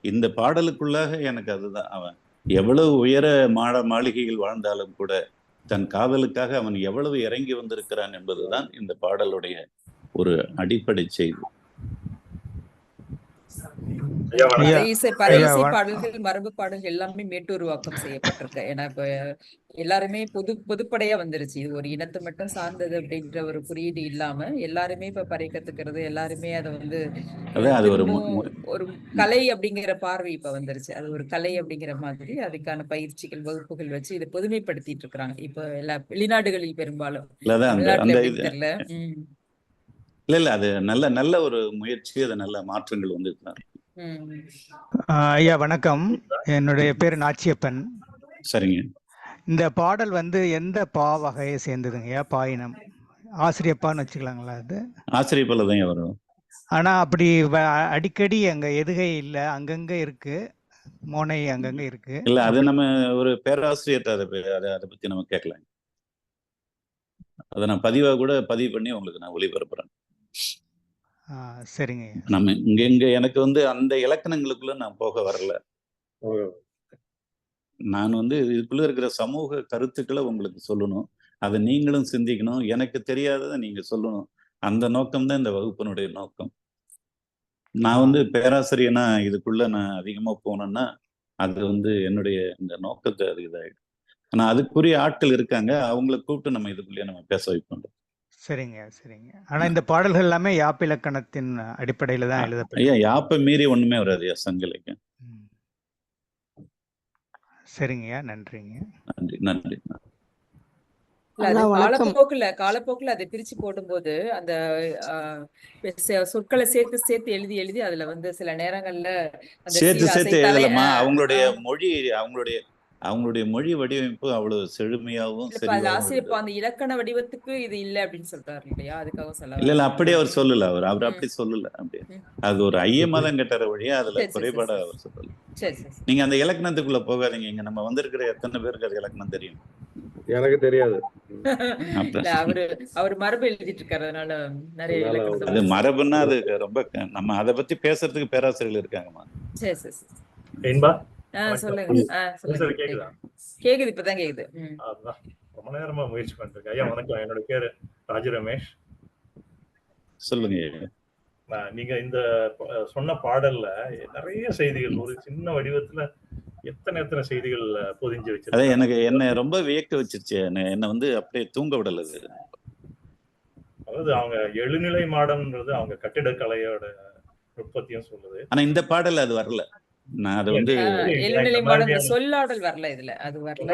இந்த பாடலுக்குள்ளாக எனக்கு அதுதான், அவன் எவ்வளவு உயர மாளிகையில் வாழ்ந்தாலும் கூட தன் காதலுக்காக அவன் எவ்வளவு இறங்கி வந்திருக்கிறான் என்பதுதான் இந்த பாடலுடைய ஒரு அடிப்படை செய்தி. பறை இசை பாடல்கள், மரபு பாடல்கள் எல்லாமே மேட்டுருவாக்கம் செய்யப்பட்டிருக்கு. ஏன்னா இப்ப எல்லாருமே பொதுப்படையா வந்துருச்சு. இது ஒரு இனத்தை மட்டும் சார்ந்தது அப்படின்ற ஒரு குறியீடு இல்லாம எல்லாருமே இப்ப பறை கத்துக்கிறது, எல்லாருமே அதை ஒரு கலை அப்படிங்கிற பார்வை இப்ப வந்துருச்சு. அது ஒரு கலை அப்படிங்கிற மாதிரி அதுக்கான பயிற்சிகள், வகுப்புகள் வச்சு இதை பொதுமைப்படுத்திட்டு இருக்கிறாங்க இப்ப எல்லா வெளிநாடுகளில் பெரும்பாலும். தெரியல. இல்ல அது நல்ல ஒரு முயற்சி. அது நல்ல மாற்றங்கள் வந்துருக்கிறாங்க. ஐயா வணக்கம், என்னுடைய பேர் நாச்சியப்பன். சரிங்க. இந்த பாடல் எந்த பா வகையை சேர்ந்ததுங்கய்யா? பாயினம் ஆசிரியப்பான்னு வச்சுக்கலாங்களா? அது ஆசிரியப்பால தான் வரும். ஆனா அப்படி அடிக்கடி அங்க எதுகை இல்ல, அங்கங்க இருக்கு, மோனை அங்கங்க இருக்கு. இல்ல அது நம்ம ஒரு பேராசிரியர் அதை பத்தி நம்ம கேட்கலாம். அதை நான் பதிவு பண்ணி உங்களுக்கு நான் ஒளிபரப்புறேன். சரிங்க. நம்ம இங்க எனக்கு அந்த இலக்கணங்களுக்குள்ள நான் போக வரல. நான் இதுக்குள்ள இருக்கிற சமூக கருத்துக்களை உங்களுக்கு சொல்லணும், அதை நீங்களும் சிந்திக்கணும், எனக்கு தெரியாததை நீங்க சொல்லணும். அந்த நோக்கம் தான் இந்த வகுப்பினுடைய நோக்கம். நான் பேராசிரியனா இதுக்குள்ள நான் அதிகமா போனேன்னா அது என்னுடைய இந்த நோக்கத்தை அது இதாயிடும். ஆனா அதுக்குரிய ஆட்கள் இருக்காங்க, அவங்களை கூப்பிட்டு நம்ம இதுக்குள்ளேயே நம்ம பேச வைப்போம். சரிங்க. ஆனா இந்த பாடல்கள் எல்லாமே யாப்பு இலக்கணத்தின் அடிப்படையில தான் எழுதப்படும். ஐயா யாப்பை மீறி ஒண்ணுமே வராது சங்க இலக்கியம். சரிங்க, நன்றிங்க. நன்றி. காலப்போக்குல அதை பிரிச்சு போடும்போது அந்த சொற்களை சேர்த்து எழுதி அதுல சில நேரங்கள்ல சேர்த்து எழுதலாமா? அவங்களுடைய மொழி வடிவமைப்பு அவ்வளவு செழுமையாகவும் அந்த இலக்கண வடிவத்துக்கு இது இல்ல அப்படின்னு சொல்றாரு இல்லையா? அதுக்காக சொல்ல இல்ல அப்படியே அவர் சொல்லல. அவர் அப்படி சொல்லல. அப்படி அது ஒரு ஐயமா தான் கேட்டார வழியா, அதுல குறைபாட அவர் சொல்லல. நீங்க அந்த இலக்கணத்துக்குள்ள போகாதீங்க. இங்க நம்ம வந்திருக்கிற எத்தனை பேருக்கு அது இலக்கணம் தெரியும்? எனக்கு தெரியாது. அவர் மரபு எழுதிட்டு இருக்காரு, அதனால நிறைய இலக்கணம். அது மரபுன்னா அது ரொம்ப நம்ம அதை பத்தி பேசுறதுக்கு பேராசிரியர்கள் இருக்காங்கம்மா. கேக்குது, இப்பதான் கேக்குது. ரொம்ப நேரமா முயற்சி பண்றேன். ஐயா வணக்கம், என்னோட பேரு ராஜு ரமேஷ். சொல்லுங்க. நீங்க இந்த சொன்ன பாடல்ல நிறைய செய்திகள் ஒரு சின்ன வடிவத்துல எத்தனை செய்திகள் பொதிஞ்சு வச்சு, அதான் என்ன ரொம்ப வியக்க வச்சிருச்சு. என்ன அப்படியே தூங்க விடல. அதாவது அவங்க எழுநிலை மாடம்ன்றது அவங்க கட்டிடக்கலையோட நுட்பத்தையும் சொல்லுது. ஆனா இந்த பாடல் அது வரல. நான் அது சொல்லாடல் வரல இதுல. அது வரல.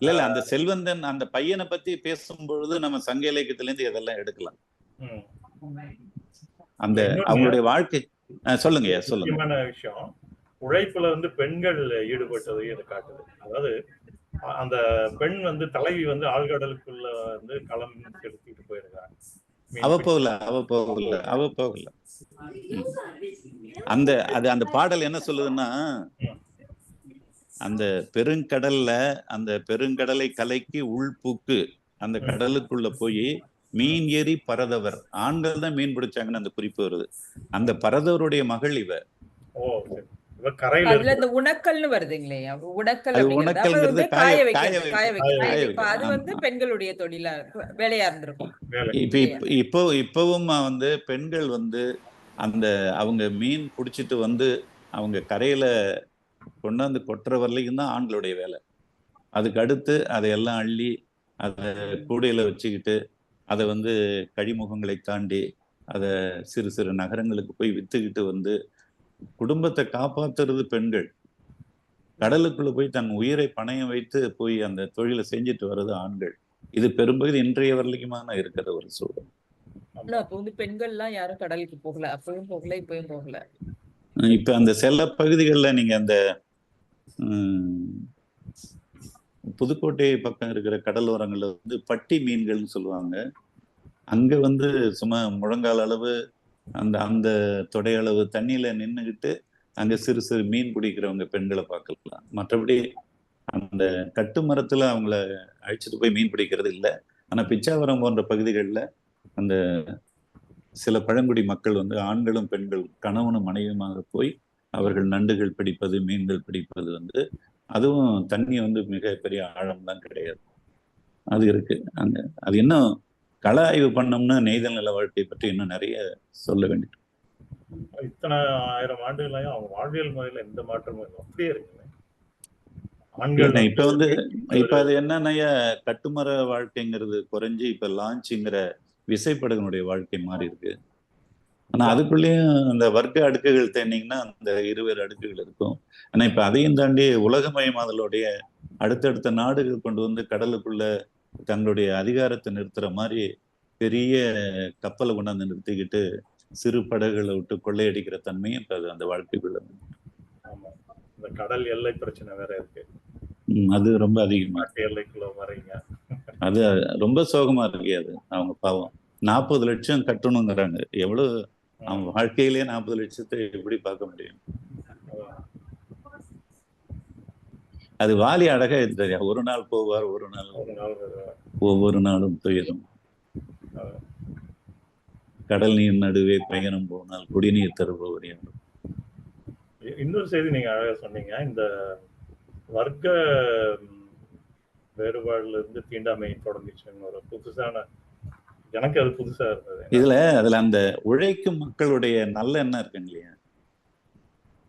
இல்ல அந்த செல்வந்தன் அந்த பையனை பத்தி பேசும்பொழுது நம்ம சங்க இலக்கியத்துல இருந்து இதெல்லாம் எடுக்கலாம். அந்த அவங்களுடைய வாழ்க்கை. சொல்லுங்க. முக்கியமான விஷயம், உழைப்புல பெண்கள் ஈடுபட்டதையும் இது காட்டுது. அதாவது அந்த பெண் வந்து தலைவி வந்து ஆழ்கடலுக்குள்ள வந்து களம் எடுத்துட்டு போயிருக்காங்க. அவ போகல அவ போகல அவ போகல. அந்த அது அந்த பாடல் என்ன சொல்லுதுன்னா, அந்த பெருங்கடல்ல அந்த பெருங்கடலை கலைக்கு உள்புக்கு அந்த கடலுக்குள்ள போய் மீன் ஏறி பரதவர், ஆண்கள் தான் மீன் பிடிச்சாங்கன்னு அந்த குறிப்பு வருது. அந்த பரதவருடைய மகள் இவ. அதுல இந்த உணக்கல்னு வருதுங்களே, உணக்கல் அது அப்படிங்கிறது அப்ப உணக்கல்ங்கிறது வந்து காய வைக்கிறது, காய காய வைக்கிறது. வைக்கிறது. அது வந்து ஆமா. பெண்களுடைய தொழிலா வேலையா இருந்திருக்கும். இப்பவும் வந்து பெண்கள் வந்து அந்த அவங்க மீன் பிடிச்சிட்டு வந்து அவங்க கரையில கொண்டாந்து கொட்டுற வரலையும் தான் ஆண்களுடைய வேலை. அதுக்கு அடுத்து அதையெல்லாம் அள்ளி அதை கூடையில வச்சுக்கிட்டு அதை வந்து கழிமுகங்களை தாண்டி அதை சிறு சிறு நகரங்களுக்கு போய் வித்துக்கிட்டு வந்து குடும்பத்தை காப்பாத்துறது பெண்கள். கடலுக்குள்ள போய் தன் உயிரை பணயம் வைத்து போய் அந்த தொழிலை செஞ்சுட்டு வர்றது ஆண்கள். இது பெரும்பகுதி இன்றைய வரலைக்குமான இருக்கிற ஒரு சூழல். அப்ப வந்து பெண்கள் எல்லாம் யாரும் கடலுக்கு போகல, அப்பவும் போகல, இப்பவும் போகல. இப்ப அந்த சில பகுதிகளில் நீங்க அந்த புதுக்கோட்டை பக்கம் இருக்கிற கடலோரங்கள்ல வந்து பட்டி மீன்கள்னு சொல்லுவாங்க. அங்க வந்து சும்மா முழங்கால் அளவு அந்த அந்த தொடையளவு தண்ணியில நின்றுகிட்டு அங்க சிறு சிறு மீன் பிடிக்கிறவங்க பெண்களை பார்க்கலாம். மற்றபடி அந்த கட்டு மரத்துல அவங்கள அழைச்சிட்டு போய் மீன் பிடிக்கிறது இல்லை. ஆனா பிச்சாவரம் போன்ற பகுதிகளில் அந்த சில பழங்குடி மக்கள் வந்து ஆண்களும் பெண்கள் கணவனும் மனைவியுமாக போய் அவர்கள் நண்டுகள் பிடிப்பது, மீன்கள் பிடிப்பது வந்து அதுவும் தண்ணி வந்து மிகப்பெரிய ஆழம்லாம் கிடையாது, அது இருக்கு அங்க. அது இன்னும் கள ஆய்வு பண்ணோம்னா நெய்தல் நில வாழ்க்கை பற்றி இன்னும் நிறைய சொல்ல வேண்டியது. இத்தனை 1000 ஆண்டுகளையும் அவங்க வாழ்வியல் முறையில எந்த மாற்றமும் அப்படியே இருக்கு. இப்ப அது என்னன்னா கட்டுமர வாழ்க்கைங்கிறது குறைஞ்சி இப்ப லான்ச்சுங்கிற விசைப்படகுனுடைய வாழ்க்கை மாறி இருக்கு. ஆனா அதுக்குள்ளேயும் அந்த வர்க்க அடுக்குகள் தேர்ந்தீங்கன்னா அந்த 20 அடுக்குகள் இருக்கும். ஆனா இப்ப அதையும் தாண்டி உலகமயமாதலுடைய அடுத்தடுத்த நாடுகள் கொண்டு வந்து கடலுக்குள்ள தங்களுடைய அதிகாரத்தை நிறுத்துற மாதிரி பெரிய கப்பலை கொண்டாந்து நிறுத்திக்கிட்டு சிறு படகுகளை விட்டு கொள்ளையடிக்கிற தன்மையும் இப்ப அது அந்த வாழ்க்கைக்குள்ள. இந்த கடல் எல்லை பிரச்சனை வேற இருக்கு. அது ரொம்ப அதிகமா எல்லைக்குள்ள வரீங்க. அது ரொம்ப சோகமா இருக்கு. அது அவங்க பாவம் 40 லட்சம் கட்டணுங்கிறாங்க. எவ்வளவு அவங்க வாழ்க்கையிலேயே 40 லட்சத்தை எப்படி பார்க்க முடியும்? அது வாலி அழகா எடுத்தாரு. ஒரு நாள் போவார், ஒரு நாள் ஒவ்வொரு நாளும் துயரும். கடல் நீர் நடுவே பயணம் போனால் குடிநீர் தருபவர் என்று. இன்னொரு செய்தி நீங்க அழகா சொன்னீங்க. இந்த வர்க்க வேறுபாடுல இருந்து தீண்டாமை தொடர்ந்துச்சுன்னு ஒரு புதுசான, எனக்கு அது புதுசா இருந்தது. அதுல அந்த உழைக்கும் மக்களுடைய நல்ல எண்ணம் இருக்குங்க இல்லையா,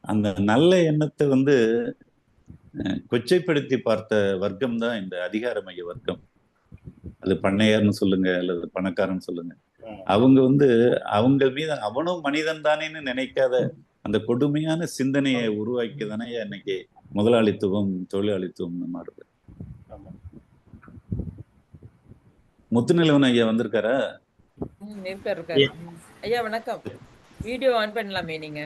அந்த நல்ல எண்ணத்தை வந்து கொச்சைப்படுத்தி பார்த்த வர்க்கம் தான் இந்த அதிகார மைய வர்க்கம். அது பண்ணையார்னு சொல்லுங்க அல்லது பணக்காரன்னு சொல்லுங்க. அவங்க வந்து அவங்க மீது அவனும் மனிதன் தானேன்னு நினைக்காத அந்த கொடுமையான சிந்தனையை உருவாக்கி தானே இன்னைக்கு முதலாளித்துவம் தொழிலாளித்துவம் மாறுது. முத்துநிலவன் ஐயா வந்திருக்காரா? ஐயா வணக்கம். வீடியோ ஆன் பண்ணலாமே நீங்க?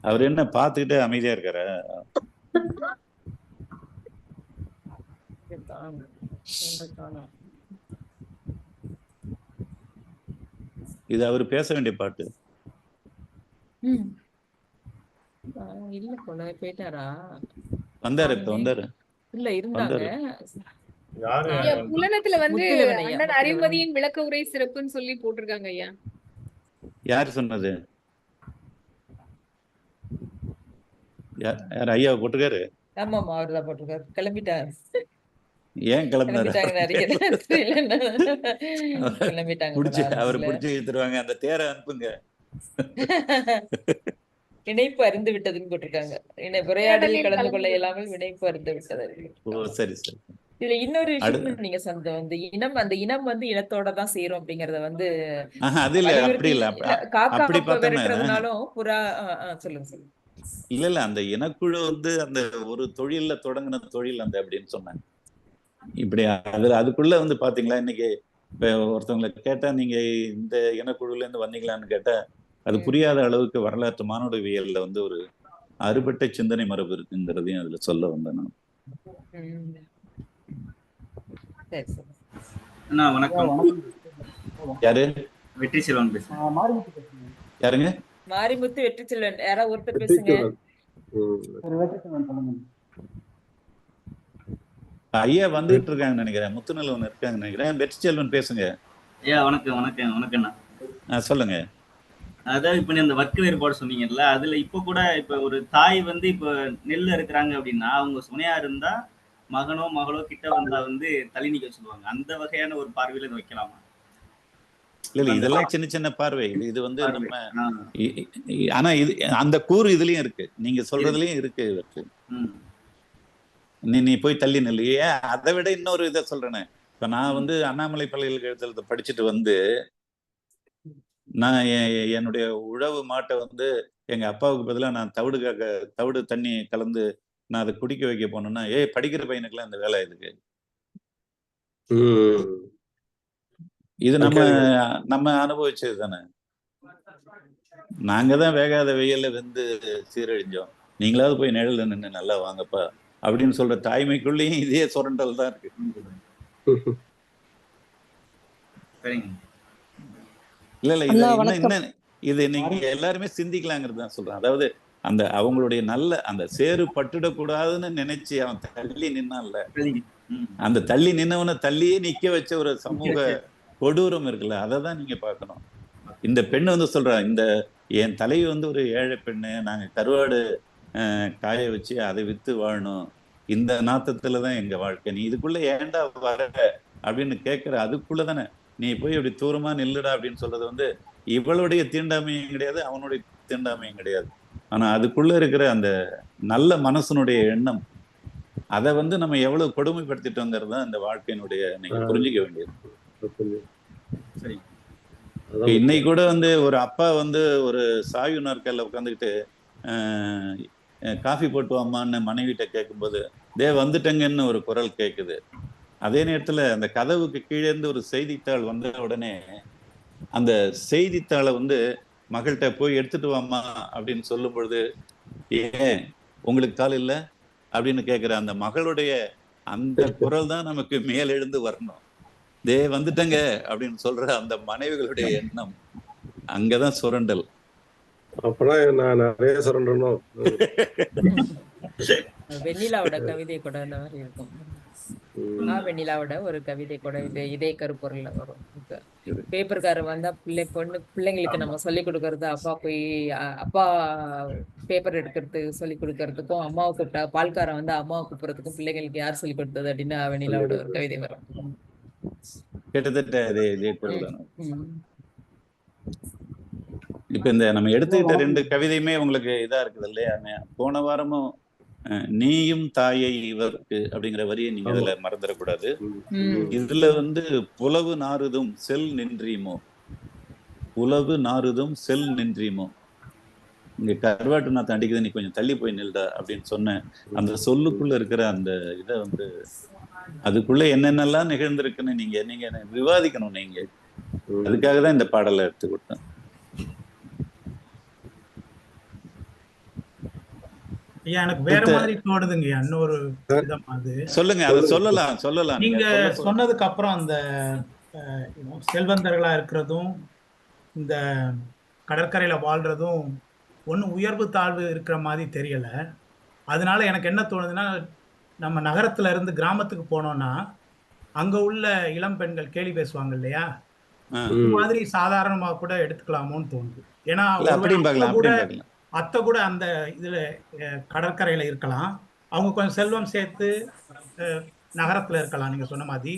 அவர் என்ன பார்த்துக்கிட்டே அமைதியா இருக்காரா? இது அவர் பேச வேண்டிய பாட்டு. இல்ல போல போயிட்டாரா? வந்தாரு இப்ப வந்தாரு. இல்ல இருந்தாங்க. புலனத்துல வந்து அண்ணன் அறிவுமதியின் விளக்க உரை சிறப்புன்னு சொல்லி போட்டிருக்காங்க ஐயா. யார் சொன்னது? யார் ஐயா போட்டிருக்காரு? ஆமாமா அவர்தான் போட்டிருக்காரு. கிளம்பிட்டாரு. ஏன் கிளம்பினாரு? அவரை பிடிச்சு இழுத்துருவாங்க. அந்த தேரை அனுப்புங்க. இணைப்பு அறிந்து விட்டதுன்னு போட்டிருக்காங்க. உரையாடலில் கலந்து கொள்ள இயலாமல் இணைப்பு அறிந்து விட்டது. சரி சரி. இதுல இன்னொரு விஷயம் நீங்க அந்த இனம், அந்த இனம் வந்து இனத்தோட தான் சேரும் அப்படிங்கறத வந்து காக்கா விரட்டுறதுனாலும் புறா சொல்லுங்க சொல்லுங்க. இல்ல அந்த இனக்குழு வந்து அந்த ஒரு தொழில்ல தொடங்கின தொழில் அந்த அப்படின்னு சொன்னாங்க. இப்படி அதுக்குள்ள வந்து பாத்தீங்களா, இன்னைக்கு இப்ப ஒருத்தவங்களை கேட்டா நீங்க இந்த இனக்குழுல இருந்து வந்தீங்களான்னு கேட்டா அது புரியாத அளவுக்கு வரலாற்று மானுடவியல்ல வந்து ஒரு அறுபட்ட சிந்தனை மரபு இருக்குங்கிறதையும் அதுல சொல்ல வந்தேன் நான். ம். சரி சரி. அண்ணா வணக்கம். யாரு? வெற்றி செல்வன் பேசுறேன். யாருங்க? மாரிமுத்து, வெற்றி செல்வன், யாராவது ஒருத்தர் பேசுங்க. ஐயா வந்துட்டு இருக்காங்கன்னு நினைக்கிறேன். முத்துநெல்வன் இருக்காங்கன்னு நினைக்கிறேன். வெற்றி செல்வன் பேசுங்க. ஐயா வணக்கம் வணக்கம் வணக்கம்ண்ணா. சொல்லுங்க. அதாவது இப்ப நீ அந்த வர்க்க வேறுபாடு சொன்னீங்கல்ல, அதுல இப்ப கூட இப்ப ஒரு தாய் வந்து இப்ப நெல்ல இருக்கிறாங்க அப்படின்னா அவங்க சுமையா இருந்தா மகனோ மகளோ கிட்ட வந்தா வந்து தள்ளி நிக்க சொல்லுவாங்க. அந்த வகையான ஒரு பார்வையில இதை வைக்கலாமா? இல்ல இதெல்லாம் சின்ன சின்ன பார்வை. இது வந்து நம்ம ஆனா இது அந்த கூறு இதுலயும் இருக்கு. நீங்க சொல்றதுலயும் இருக்கு. நீ போய் தள்ளி நெல்லு. ஏன் அதை விட இன்னொரு இதை சொல்றேன்னு, இப்ப நான் வந்து அண்ணாமலை பல்கலைக்கழகத்துல படிச்சுட்டு வந்து நான் என்னுடைய உழவு மாட்டை வந்து எங்க அப்பாவுக்கு பதிலாக நான் தவிடு தண்ணி கலந்து நான் அதை குடிக்க வைக்க போனேன்னா, படிக்கிற பையனுக்குலாம் இந்த வேலை இதுக்கு. இது நம்ம அனுபவிச்சது தானே. நாங்க தான் வேகாத வெயில்ல வெந்து சீரழிஞ்சோம். நீங்களாவது போய் நிழல்ல நின்று நல்லா வாங்கப்பா அப்படின்னு சொல்ற தாய்மைக்குள்ளேயும் இதே சுரண்டல் தான் இருக்கு. இல்ல இது நீங்க எல்லாருமே சிந்திக்கலாங்கிறது தான் சொல்றேன். அதாவது அந்த அவங்களுடைய நல்ல அந்த சேறு பட்டுடக்கூடாதுன்னு நினைச்சு அவன் தள்ளி நின்னான்ல, அந்த தள்ளி நின்னவனை தள்ளியே நிக்க வச்ச ஒரு சமூக கொடூரம் இருக்குல்ல, அதை தான் நீங்க பார்க்கணும். இந்த பெண்ணு வந்து சொல்றா, இந்த என் தலைவி வந்து ஒரு ஏழை பெண்ணு, நாங்க கருவாடு காய வச்சு அதை வித்து வாழணும், இந்த நாத்தத்துலதான் எங்க வாழ்க்கை, நீ இதுக்குள்ள ஏன்டா வர அப்படின்னு கேட்கிற. அதுக்குள்ளதானே நீ போய் அப்படி தூரமா நில்லுடா அப்படின்னு சொல்றது வந்து இவளுடைய தீண்டாமையும் கிடையாது, அவனுடைய தீண்டாமையும் கிடையாது. ஆனா அதுக்குள்ள இருக்கிற அந்த நல்ல மனசனுடைய எண்ணம், அதை வந்து நம்ம எவ்வளவு கொடுமைப்படுத்திட்டோங்கிறது தான் இந்த வாழ்க்கையினுடைய நீங்க புரிஞ்சுக்க வேண்டியது. இன்னைக்கு கூட வந்து ஒரு அப்பா வந்து ஒரு சாய்வு நாற்காலில் உட்காந்துக்கிட்டு காஃபி போட்டு வாமான்னு மனைவிட்ட கேட்கும்போது வந்துட்டங்கன்னு ஒரு குரல் கேட்குது. அதே நேரத்துல அந்த கதவுக்கு கீழே இருந்து ஒரு செய்தித்தாள் வந்த உடனே அந்த செய்தித்தாளை வந்து மகள்கிட்ட போய் எடுத்துட்டு வாமா அப்படின்னு சொல்லும் பொழுது, ஏன் உங்களுக்கு கால் இல்லை அப்படின்னு கேட்கிற அந்த மகளுடைய அந்த குரல் தான் நமக்கு மேலெழுந்து வரணும். வந்துட்டங்க அப்படின்னு சொல்ற அந்த மனைவிகளுடைய எண்ணம், அங்கதான் சுரண்டல். அப்பதான் நான் நிறைய சுரண்டணும். வெண்ணிலாவோட கவிதை கூட அந்த மாதிரி இருக்கும். வெண்ணிலாவோட ஒரு கவிதை கூட இதே கருப்பொருள்ல வரும். பேப்பர்காரர் வந்தா பிள்ளைங்களுக்கு நம்ம சொல்லி கொடுக்கறது, அப்பா பேப்பர் எடுக்கிறது சொல்லி கொடுக்கறதுக்கும், அம்மாவை கூப்பிட்டா பால்காரன் வந்து அம்மாவை கூப்பிடுறதுக்கும் பிள்ளைங்களுக்கு யார் சொல்லி கொடுத்தது அப்படின்னு வெண்ணிலாவோட ஒரு கவிதை வரும். கிட்டத்தட்ட இதே பொருள் தான். இப்ப இந்த நம்ம எடுத்துக்கிட்ட ரெண்டு கவிதையுமே உங்களுக்கு இதா இருக்குது இல்லையா? போன வாரமும் நீயும் தாயை இவருக்கு அப்படிங்கிற வரியை நீங்க இதுல மறந்துடக்கூடாது. இதுல வந்து புலவு நாறுதும் செல் நின்றீமோ, புலவு நாறுதும் செல் நின்றீமோ, இங்க கருவாட்டு நாத்து அடிக்குது, நீ கொஞ்சம் தள்ளி போய் நில்டா அப்படின்னு சொன்ன அந்த சொல்லுக்குள்ள இருக்கிற அந்த இதை வந்து அதுக்குள்ள என்னென்னலாம் நிகழ்ந்திருக்குன்னு நீங்க விவாதிக்கணும். நீங்க அதுக்காக தான் இந்த பாடலை எடுத்து கொடுத்தேன். எனக்கு வேற மாதிரி தோணுதுங்க இன்னொரு விதம். அது சொல்லுங்க, அதை சொல்லலாம். நீங்க சொன்னதுக்கு அப்புறம் அந்த செல்வந்தர்களா இருக்கிறதும் இந்த கடற்கரையில வாழ்றதும் ஒன்றும் உயர்வு தாழ்வு இருக்கிற மாதிரி தெரியல. அதனால எனக்கு என்ன தோணுதுன்னா, நம்ம நகரத்துல இருந்து கிராமத்துக்கு போனோம்னா அங்க உள்ள இளம் பெண்கள் கேலி பேசுவாங்க இல்லையா, இந்த மாதிரி சாதாரணமா கூட எடுத்துக்கலாமோன்னு தோணுது. ஏன்னா அத்தை கூட அந்த இதுல கடற்கரையில இருக்கலாம், அவங்க கொஞ்சம் செல்வம் சேர்த்து நகரத்துல இருக்கலாம் நீங்க சொன்ன மாதிரி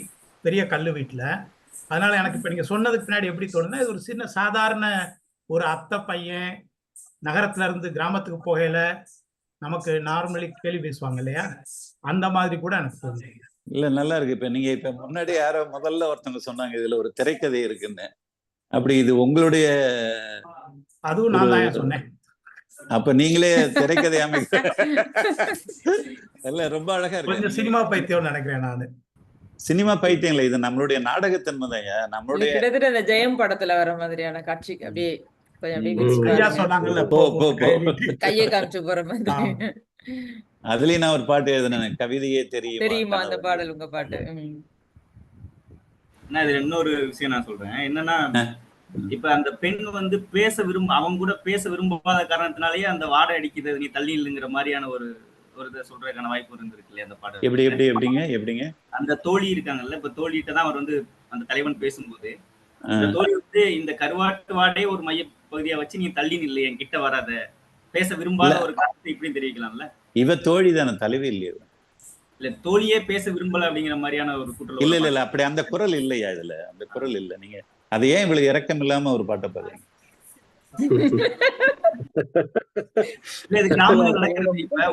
பெரிய கல்லு வீட்டுல. அதனால எனக்கு இப்ப நீங்க சொன்னதுக்கு பின்னாடி எப்படி தோணுதுன்னா, இது ஒரு சின்ன சாதாரண ஒரு அத்தை பையன் நகரத்துல இருந்து கிராமத்துக்கு போகையில நமக்கு நார்மலி கேள்வி பேசுவாங்க இல்லையா, அந்த மாதிரி கூட எனக்கு தோணுது. இல்ல நல்லா இருக்கு. இப்ப நீங்க முன்னாடி யாரோ முதல்ல ஒருத்தவங்க சொன்னாங்க இதுல ஒரு திரைக்கதை இருக்குன்னு. அப்படி இது உங்களுடைய? அதுவும் நான் தான் சொன்னேன். அப்ப நீங்களே திரைக்கதை அமைக்க ரொம்ப அழகா இருக்கு. சினிமா பைத்தியம் நினைக்கிறேன் நானு. சினிமா பைத்தியம் இல்ல, இது நம்மளுடைய நாடகத்தன்மை தான். நம்மளுடைய கிட்டத்தட்ட இந்த ஜெயம் படத்துல வர மாதிரியான காட்சி, அப்படியே கையை காமிச்சு போற மாதிரி. அதுலயும் நான் ஒரு பாட்டு எழுதினேன், கவிதையே தெரியுமா தெரியுமா அந்த கனவு. பாடல் உங்க பாட்டு? நான் இதுல இன்னொரு விஷயம் நான் சொல்றேன் என்னன்னா, இப்ப அந்த பெண் வந்து அவங்க கூட பேச விரும்பாத காரணத்தினாலேயே அந்த வாடை அடிக்கிறது, நீ தள்ளி இல்லைங்கிற மாதிரியான ஒரு இதை சொல்றதுக்கான வாய்ப்பு இருந்திருக்கு இல்லையா அந்த பாடல்? எப்படிங்க அந்த தோழி இருக்காங்கல்ல, இப்ப தோழிகிட்ட தான் அவர் வந்து அந்த தலைவன் பேசும்போது, அந்த தோழி வந்து இந்த கருவாட்டு வாடே ஒரு மைய பகுதியா வச்சு நீ தள்ளி நில்லை, என் கிட்ட வராத, பேச விரும்பாத ஒரு காரணத்தை இப்படியும் தெரிவிக்கலாம்ல. இவ தோழி தானே, தலைவி இல்லையா? இல்ல தோழியே பேச விரும்பல அப்படிங்கிற மாதிரியான ஒரு குற்றல். இல்ல அப்படி அந்த குரல் இல்லையா இதுல? அந்த குரல் இல்ல. நீங்க அது ஏன் இவ்வளவு இறக்கம் இல்லாம ஒரு பாட்டை பாருங்க.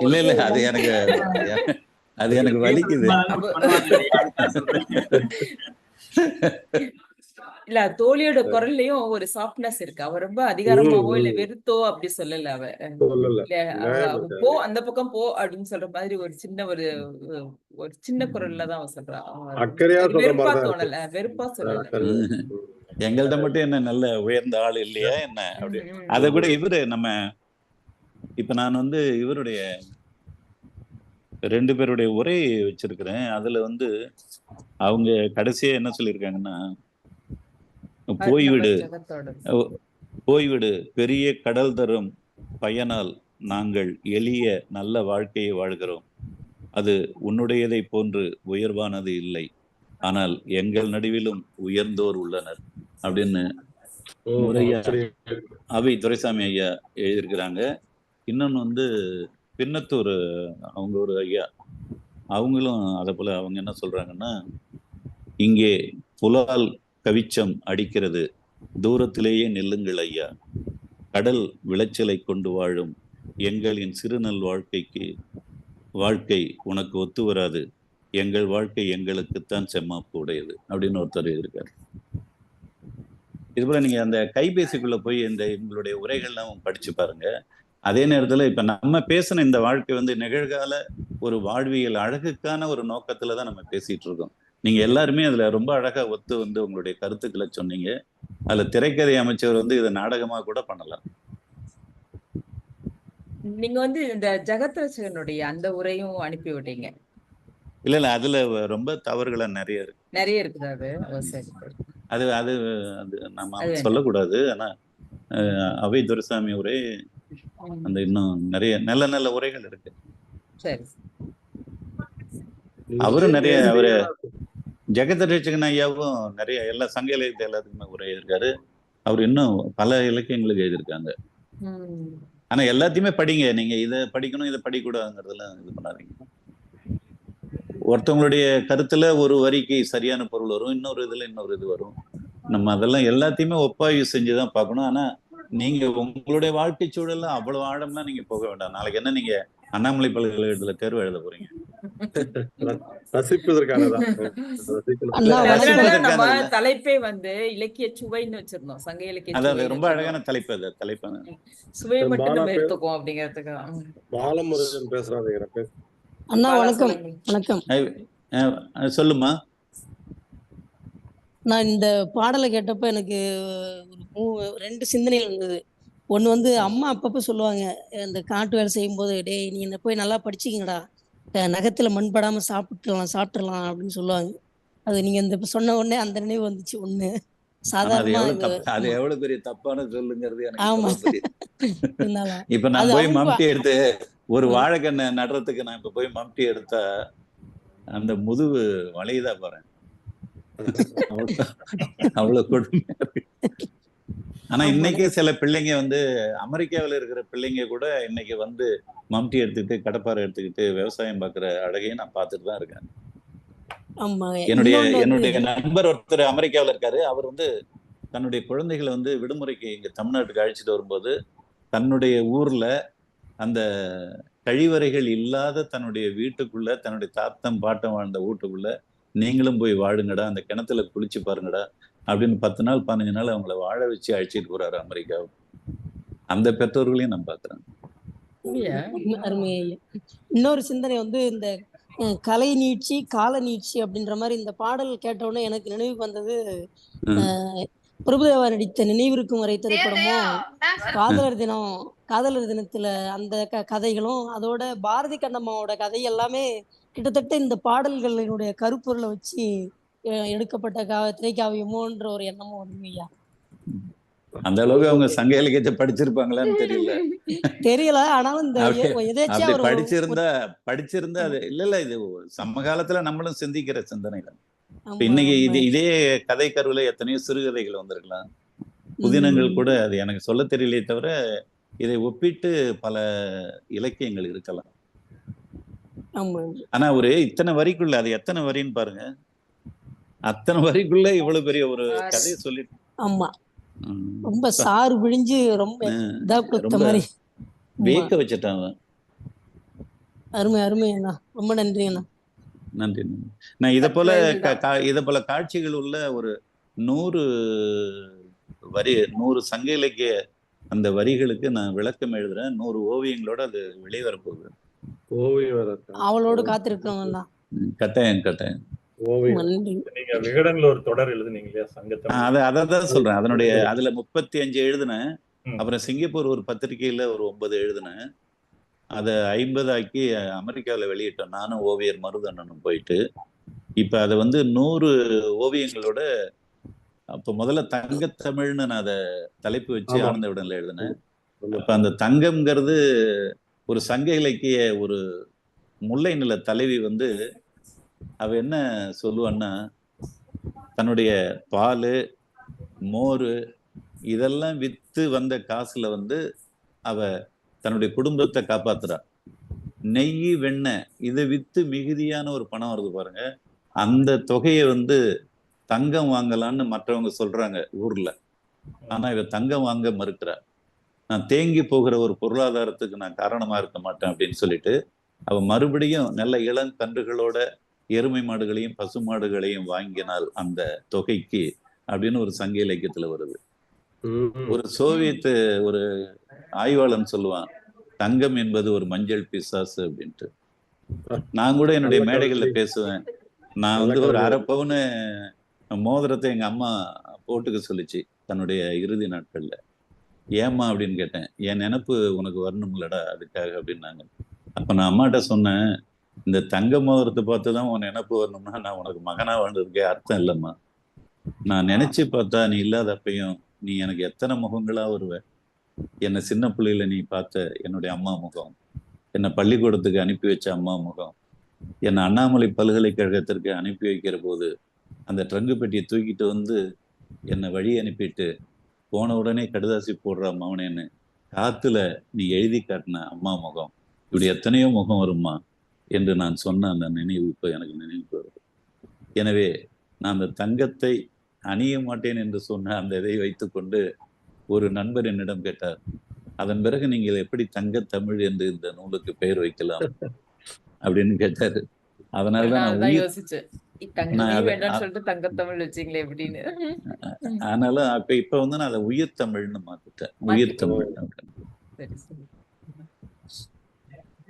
இல்ல அது எனக்கு வலிக்குது. இல்ல தோழியோட குரல்லையும் ஒரு சாஃப்ட்னஸ் இருக்கு. அவ ரொம்ப அதிகாரமாவோ இல்ல வெறுத்தோ அப்படி சொல்லல அவ. போ அந்த பக்கம் போ அப்படின்னு சொல்ற மாதிரி ஒரு சின்ன குரல்ல தான் அவ சொல்றா. வெறுப்பா தோணல, வெறுப்பா சொல்லல. எங்கள்கிட்ட மட்டும் என்ன நல்ல உயர்ந்த ஆள் இல்லையா என்ன அப்படி? அத கூட இவரு நம்ம இப்ப நான் வந்து இவருடைய 2 பேருடைய உரை வச்சிருக்கிறேன். அதுல வந்து அவங்க கடைசியா என்ன சொல்லியிருக்காங்கன்னா, போய்விடு பெரிய கடல் தரும் பயனால் நாங்கள் எளிய நல்ல வாழ்க்கையை வாழ்கிறோம். அது உன்னுடையதை போன்று உயர்வானது இல்லை, ஆனால் எங்கள் நடுவிலும் உயர்ந்தோர் உள்ளனர் அப்படின்னு அவை துரைசாமி ஐயா எழுதியிருக்கிறாங்க. இன்னொன்னு வந்து பின்னத்தூர் அவங்க ஒரு ஐயா, அவங்களும் அதை போல அவங்க என்ன சொல்றாங்கன்னா, இங்கே புலால் கவிச்சம் அடிக்கிறது, தூரத்திலேயே நெல்லுங்கள் ஐயா, கடல் விளைச்சலை கொண்டு வாழும் எங்களின் சிறுநல் வாழ்க்கை உனக்கு ஒத்து வராது, எங்கள் வாழ்க்கை எங்களுக்குத்தான் செம்மாப்பு உடையது அப்படின்னு ஒருத்தர் இருக்காரு. இது போல நீங்க அந்த கைபேசிக்குள்ள போய் இந்த எங்களுடைய உரைகள்லாம் படிச்சு பாருங்க. அதே நேரத்துல இப்ப நம்ம பேசின இந்த வாழ்க்கை வந்து நிகழ்கால ஒரு வாழ்வியல் அழகுக்கான ஒரு நோக்கத்துல தான் நம்ம பேசிட்டு இருக்கோம். நீங்க எல்லாருமே அதுல ரொம்ப அழகா ஒத்து வந்து உங்களுடைய கருத்துக்களை சொன்னீங்க. அதுல திரைக்கதை அமைச்சவர் வந்து இதை நாடகமா கூட பண்ணலாம். நீங்க வந்து இந்த ஜெகத் ரட்சகனுடைய அந்த உரையும் அனுப்பி விட்டீங்க. இல்ல அதுல ரொம்ப தவறுகளை நிறைய இருக்குது. அது அது அது நம்ம சொல்லக்கூடாது. ஆனா அவை துரைசாமி உரை அந்த இன்னும் நிறைய நல்ல நல்ல உரைகள் இருக்கு. அவரும் நிறைய ஜெகத் ரட்சகன் ஐயாவும் நிறைய எல்லா சங்க இலக்கியத்தை எல்லாத்துக்குமே உரை இருக்காரு. அவர் இன்னும் பல இலக்கியங்களுக்கு எழுதியிருக்காங்க. ஆனா எல்லாத்தையுமே படிங்க. நீங்க இதை படிக்கணும் இதை படிக்கக்கூடாதுங்கிறதுலாம் இது பண்ணாதீங்க. ஒருத்தவங்களுடைய கருத்துல ஒரு வரிக்கு சரியான பொருள் வரும், இன்னொரு இதுல இன்னொரு இது வரும். நம்ம அதெல்லாம் எல்லாத்தையுமே ஒப்பாய்வு செஞ்சுதான் பார்க்கணும். ஆனா நீங்க உங்களுடைய வாழ்க்கை சூழல்ல அவ்வளவு ஆழம்லாம் நீங்க போக வேண்டாம். நாளைக்கு என்ன நீங்க அண்ணாமலை பல்கலைக்கழகத்துல தேர்வு எழுத போறீங்க? தலைப்பே வந்து இலக்கிய சுவைன்னு வச்சிருந்தோம். சங்க இலக்கிய அதாவது ரொம்ப அழகான தலைப்பு. அது தலைப்பான சுவை மட்டும் நம்ம எடுத்துக்கோம் அப்படிங்கிறதுக்கு. பாலமுருகன் பேசுறாங்க. அண்ணா வணக்கம். வணக்கம், சொல்லுமா. நான் இந்த பாடலை கேட்டப்ப எனக்கு ஒரு 2 சிந்தனைகள் இருந்தது. ஒன்று வந்து அம்மா அப்பப்போ சொல்லுவாங்க, இந்த காட்டு வேலை செய்யும்போது, டேய் நீ என்ன போய் நல்லா படிச்சிங்கடா, நகத்துல மண்படாமல் சாப்பிட்டுலாம் அப்படின்னு சொல்லுவாங்க. அது நீங்க இந்த சொன்ன உடனே அந்த நினைவு வந்துச்சு. ஒண்ணு சாதாரணமா அது எவ்வளவு பெரிய தப்பான சொல்லுங்கிறது ஆமா. இப்ப நான் போய் மம்டி எடுத்து ஒரு வாழைக்கண்ணை நடுறதுக்கு நான் இப்ப போய் மம்டி எடுத்தா அந்த முதுகு வளையுதா பாரு, அவ்வளவு கொடுமையா இருக்கு. ஆனா இன்னைக்கே சில பிள்ளைங்க வந்து அமெரிக்காவில் இருக்கிற பிள்ளைங்க கூட இன்னைக்கு வந்து மம்டி எடுத்துக்கிட்டு கடப்பாறை எடுத்துக்கிட்டு விவசாயம் பார்க்குற அழகையும் நான் பார்த்துட்டு தான் இருக்கேன். என்னுடைய நண்பர் ஒருத்தர் அமெரிக்காவில் இருக்காரு. அவர் வந்து தன்னுடைய குழந்தைகளை வந்து விடுமுறைக்கு இங்க தமிழ்நாட்டுக்கு அழைச்சிட்டு வரும்போது தன்னுடைய ஊர்ல அந்த கழிவறைகள் இல்லாத தன்னுடைய வீட்டுக்குள்ள, தன்னுடைய தாத்தம் பாட்டம் வாழ்ந்த வீட்டுக்குள்ள நீங்களும் போய் வாழுங்கடா, அந்த கிணத்துல குளிச்சு பாருங்கடா அப்படின்னு 10 நாள் 15 நாள் அவங்கள வாழ வச்சு அழைச்சிட்டு போறாரு அமெரிக்காவுக்கு. அந்த பெற்றோர்களையும் நான் பாக்குறேன். இன்னொரு சிந்தனை வந்து இந்த கலை நீட்சி கால நீட்சி அப்படின்ற மாதிரி இந்த பாடல் கேட்டவுடனே எனக்கு நினைவுக்கு வந்தது, பிரபுதேவா நடித்த நினைவிருக்கும் வரை திரைப்படமும் காதலர் தினம் காதலர் தினத்துல அந்த கதைகளும் அதோட பாரதி கண்ணம்மாவோட கதை எல்லாமே கிட்டத்தட்ட இந்த பாடல்களினுடைய கருப்பொருளை வச்சு எடுக்கப்பட்ட திரைக்காவியமோன்ற ஒரு எண்ணமும் வருது ஐயா. அந்த அளவுக்கு அவங்க சங்க இலக்கியத்தை படிச்சிருப்பாங்களான்னு தெரியல. ஆனாலும் இந்த அப்படி படிச்சிருந்தா அது இல்ல இது சமகாலத்துல நம்மளும் சிந்திக்கிற சிந்தனை தான். இன்னைக்கு இதே கதை கருவில எத்தனையோ சிறுகதைகள் வந்திருக்கலாம், புதினங்கள் கூட. அது எனக்கு சொல்ல தெரியலையே தவிர இதை ஒப்பிட்டு பல இலக்கியங்கள் இருக்கலாம். ஆனா ஒரு இத்தனை வரிக்குள்ள, அது எத்தனை வரின்னு பாருங்க, அத்தனை வரிக்குள்ள இவ்வளவு பெரிய ஒரு கதையை சொல்லிட்டு. ஆமா, ரொம்ப சாறு விழிஞ்சு ரொம்ப வேக்க வச்சுட்டாங்க. அருமை அருமை அண்ணா, ரொம்ப நன்றி அண்ணா. நன்றி. நான் இதை போல காட்சிகள் உள்ள ஒரு 100 சங்க இலக்கிய அந்த வரிகளுக்கு நான் விளக்கம் எழுதுறேன். 100 ஓவியங்களோட அது வெளிவரப்போகுது. அவளோடு காத்திருக்கோம். கட்டாயம். நீங்க விகடன்ல ஒரு தொடர் எழுதுனீங்க சங்கத்தை, அதான் சொல்றேன். அதனுடைய அதுல 35 எழுதுனேன். அப்புறம் சிங்கப்பூர் ஒரு பத்திரிகையில ஒரு 9 எழுதுனேன். அதை 50 ஆக்கி அமெரிக்காவில் வெளியிட்டோம், நானும் ஓவியர் மருதண்ணனும் போயிட்டு. இப்ப அதை 100 ஓவியங்களோட, அப்ப முதல்ல தங்கத்தமிழ்னு நான் அதை தலைப்பு வச்சு ஆனந்த விடன்ல எழுதினேன். அப்ப அந்த தங்கம்ங்கிறது ஒரு சங்க இலக்கிய ஒரு முல்லை நில தலைவி அவ என்ன சொல்லுவான்னா, தன்னுடைய பால் மோர் இதெல்லாம் வித்து வந்த காசுல அவ தன்னுடைய குடும்பத்தை காப்பாத்துறா. நெய் வெண்ணெய் இதை வித்து மிகுதியான ஒரு பணம் வருது பாருங்க, அந்த தொகையை தங்கம் வாங்கலான்னு மற்றவங்க சொல்றாங்க ஊர்ல. ஆனா இவ தங்கம் வாங்க மறுக்கிறா. நான் தேங்கி போகிற ஒரு பொருளாதாரத்துக்கு நான் காரணமா இருக்க மாட்டேன் அப்படின்னு சொல்லிட்டு அவ மறுபடியும் நல்ல இளங்கன்றுகளோட எருமை மாடுகளையும் பசு மாடுகளையும் வாங்கினால் அந்த தொகைக்கு அப்படின்னு ஒரு சங்க இலக்கியத்துல வருது. ஒரு சோவியத் ஒரு ஆய்வாளன் சொல்லுவான், தங்கம் என்பது ஒரு மஞ்சள் பிசாசு அப்படின்ட்டு. நான் கூட என்னுடைய மேடைகள்ல பேசுவேன். நான் ஒரு 1/2 பவுனு மோதிரத்தை எங்க அம்மா போட்டுக்க சொல்லிச்சு தன்னுடைய இறுதி நாட்கள்ல. ஏம்மா அப்படின்னு கேட்டேன். என் நினப்பு உனக்கு வரணும்லடா அதுக்காக அப்படின்னாங்க. அப்ப நான் அம்மாட்ட சொன்னேன், இந்த தங்க மோதிரத்தை பார்த்துதான் உன் நினப்பு வரணும்னா நான் உனக்கு மகனா வாழ்ந்ததுக்கே அர்த்தம் இல்லைம்மா. நான் நினைச்சு பார்த்தா நீ இல்லாதப்பையும் நீ எனக்கு எத்தனை முகங்களா வருவ. என்னை சின்ன பிள்ளையில நீ பார்த்த என்னுடைய அம்மா முகம், என்னை பள்ளிக்கூடத்துக்கு அனுப்பி வச்ச அம்மா முகம், என்னை அண்ணாமலை பல்கலைக்கழகத்திற்கு அனுப்பி வைக்கிற போது அந்த ட்ரங்கு பெட்டியை தூக்கிட்டு என்னை வழி அனுப்பிட்டு போன உடனே கடுதாசி போடுற மவனேன்னு காத்துல நீ எழுதி காட்டின அம்மா முகம், இப்படி எத்தனையோ முகம் வருமா என்று நான் சொன்ன அந்த நினைவு இப்போ எனக்கு நினைவுக்கு வருது. எனவே நான் அந்த தங்கத்தை அணிய மாட்டேன் என்று சொன்ன அந்த இதை வைத்துக்கொண்டு ஒரு நண்பர் என்னிடம் கேட்டார், அதன் பிறகு நீங்கள் எப்படி தங்கத்தமிழ் என்று இந்த நூலுக்கு பெயர் வைக்கலாம் அப்படின்னு கேட்டாரு. அதனாலதான் ஆனாலும் இப்ப நான் அதை உயிர் தமிழ்னு மாத்திட்டேன். உயிர் தமிழ்,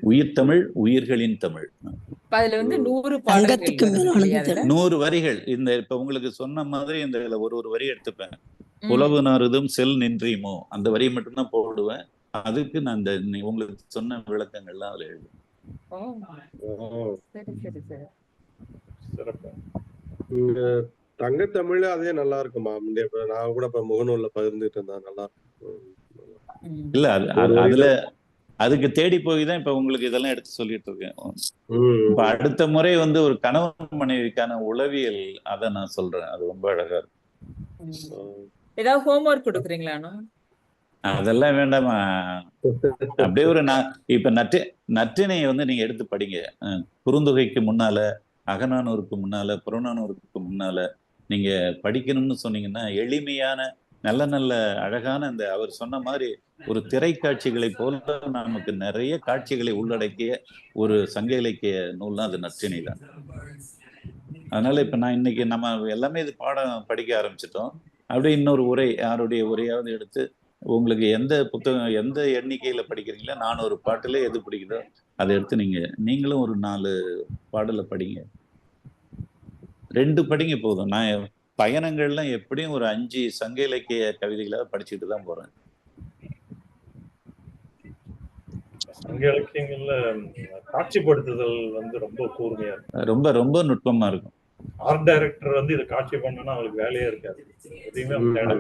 உயிர் தமிழ், உயிர்களின் தமிழ். 100 வரிகள். இந்த இப்ப உங்களுக்கு சொன்ன மாதிரி இந்த ஒரு வரி எடுத்துப்பேன். புலவு நாறுதும் செல் நின்றியுமோ அந்த வரியை மட்டும்தான் போடுவேன். அதுக்கு நான் இந்த உங்களுக்கு சொன்ன விளக்கங்கள்லாம் அதுல எழுதுவேன். தங்கத்தமிழ் அதே நல்லா இருக்குமா? நான் கூட இப்ப முகநூல்ல பகிர்ந்துட்டு இருந்தா நல்லா இல்ல. அதுல அதுக்கு தேடி போய் தான் இப்ப உங்களுக்கு இதெல்லாம் எடுத்து சொல்லிட்டு இருக்கேன். இப்ப அடுத்த முறை ஒரு கணவன் மனைவிக்கான உளவியல் அதை நான் சொல்றேன். அது ரொம்ப அழகா இருக்கு. ஏதாவது ஹோம்வொர்க் கொடுக்குறீங்களா? அதெல்லாம் வேண்டாமா. அப்படியே இப்ப நற்றினையை நீங்க எடுத்து படிங்க. குறுந்தொகைக்கு முன்னால, அகநானூருக்கு முன்னால, புறநானூருக்கு முன்னால நீங்க படிக்கணும்னு சொன்னீங்கன்னா எளிமையான நல்ல நல்ல அழகான அந்த அவர் சொன்ன மாதிரி ஒரு திரைக்காட்சிகளை போல நமக்கு நிறைய காட்சிகளை உள்ளடக்கிய ஒரு சங்க இலக்கிய நூல் தான் அது நற்றினை தான். அதனால இப்ப நான் இன்னைக்கு நம்ம எல்லாமே இது பாடம் படிக்க ஆரம்பிச்சிட்டோம். அப்படியே இன்னொரு உரை, யாருடைய உரையாவது எடுத்து உங்களுக்கு எந்த புத்தகம் எந்த எண்ணிக்கையில படிக்கிறீங்களோ 400 பாட்டுல எது பிடிக்குதோ அதை எடுத்து நீங்களும் ஒரு 4 பாடல படிங்க. 2 படிங்க போதும். நான் பயணங்கள்லாம் எப்படியும் ஒரு 5 சங்க இலக்கிய கவிதைகளாக படிச்சுட்டு தான் போறேன். சங்க இலக்கியங்கள்ல காட்சிப்படுத்துதல் வந்து ரொம்ப கூர்மையா இருக்கும், ரொம்ப ரொம்ப நுட்பமா இருக்கும். ஆர்ட் டைரக்டர் வந்து இதை காட்சி பண்ணனா அவங்களுக்கு வேலையே இருக்காது, எதையுமே அவங்க தேட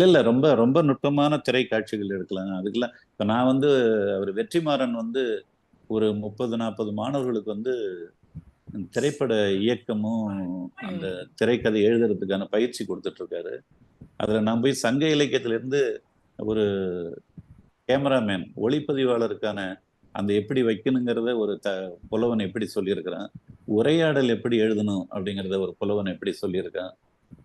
இல்ல ரொம்ப ரொம்ப நுட்பமான திரை காட்சிகள் எடுக்கலாம். அதுக்கெல்லாம் இப்ப நான் வந்து அவர் வெற்றிமாறன் வந்து ஒரு 30-40 மாணவர்களுக்கு வந்து திரைப்பட இயக்கமும் அந்த திரைக்கதை எழுதுறதுக்கான பயிற்சி கொடுத்துட்டு இருக்காரு. அதுல நான் போய் சங்க இலக்கியத்திலிருந்து ஒரு கேமராமேன் ஒளிப்பதிவாளருக்கான அந்த எப்படி வைக்கணுங்கிறத ஒரு புலவன் எப்படி சொல்லியிருக்கிறான், உரையாடல் எப்படி எழுதணும் அப்படிங்கிறத ஒரு புலவன் எப்படி சொல்லியிருக்கான்,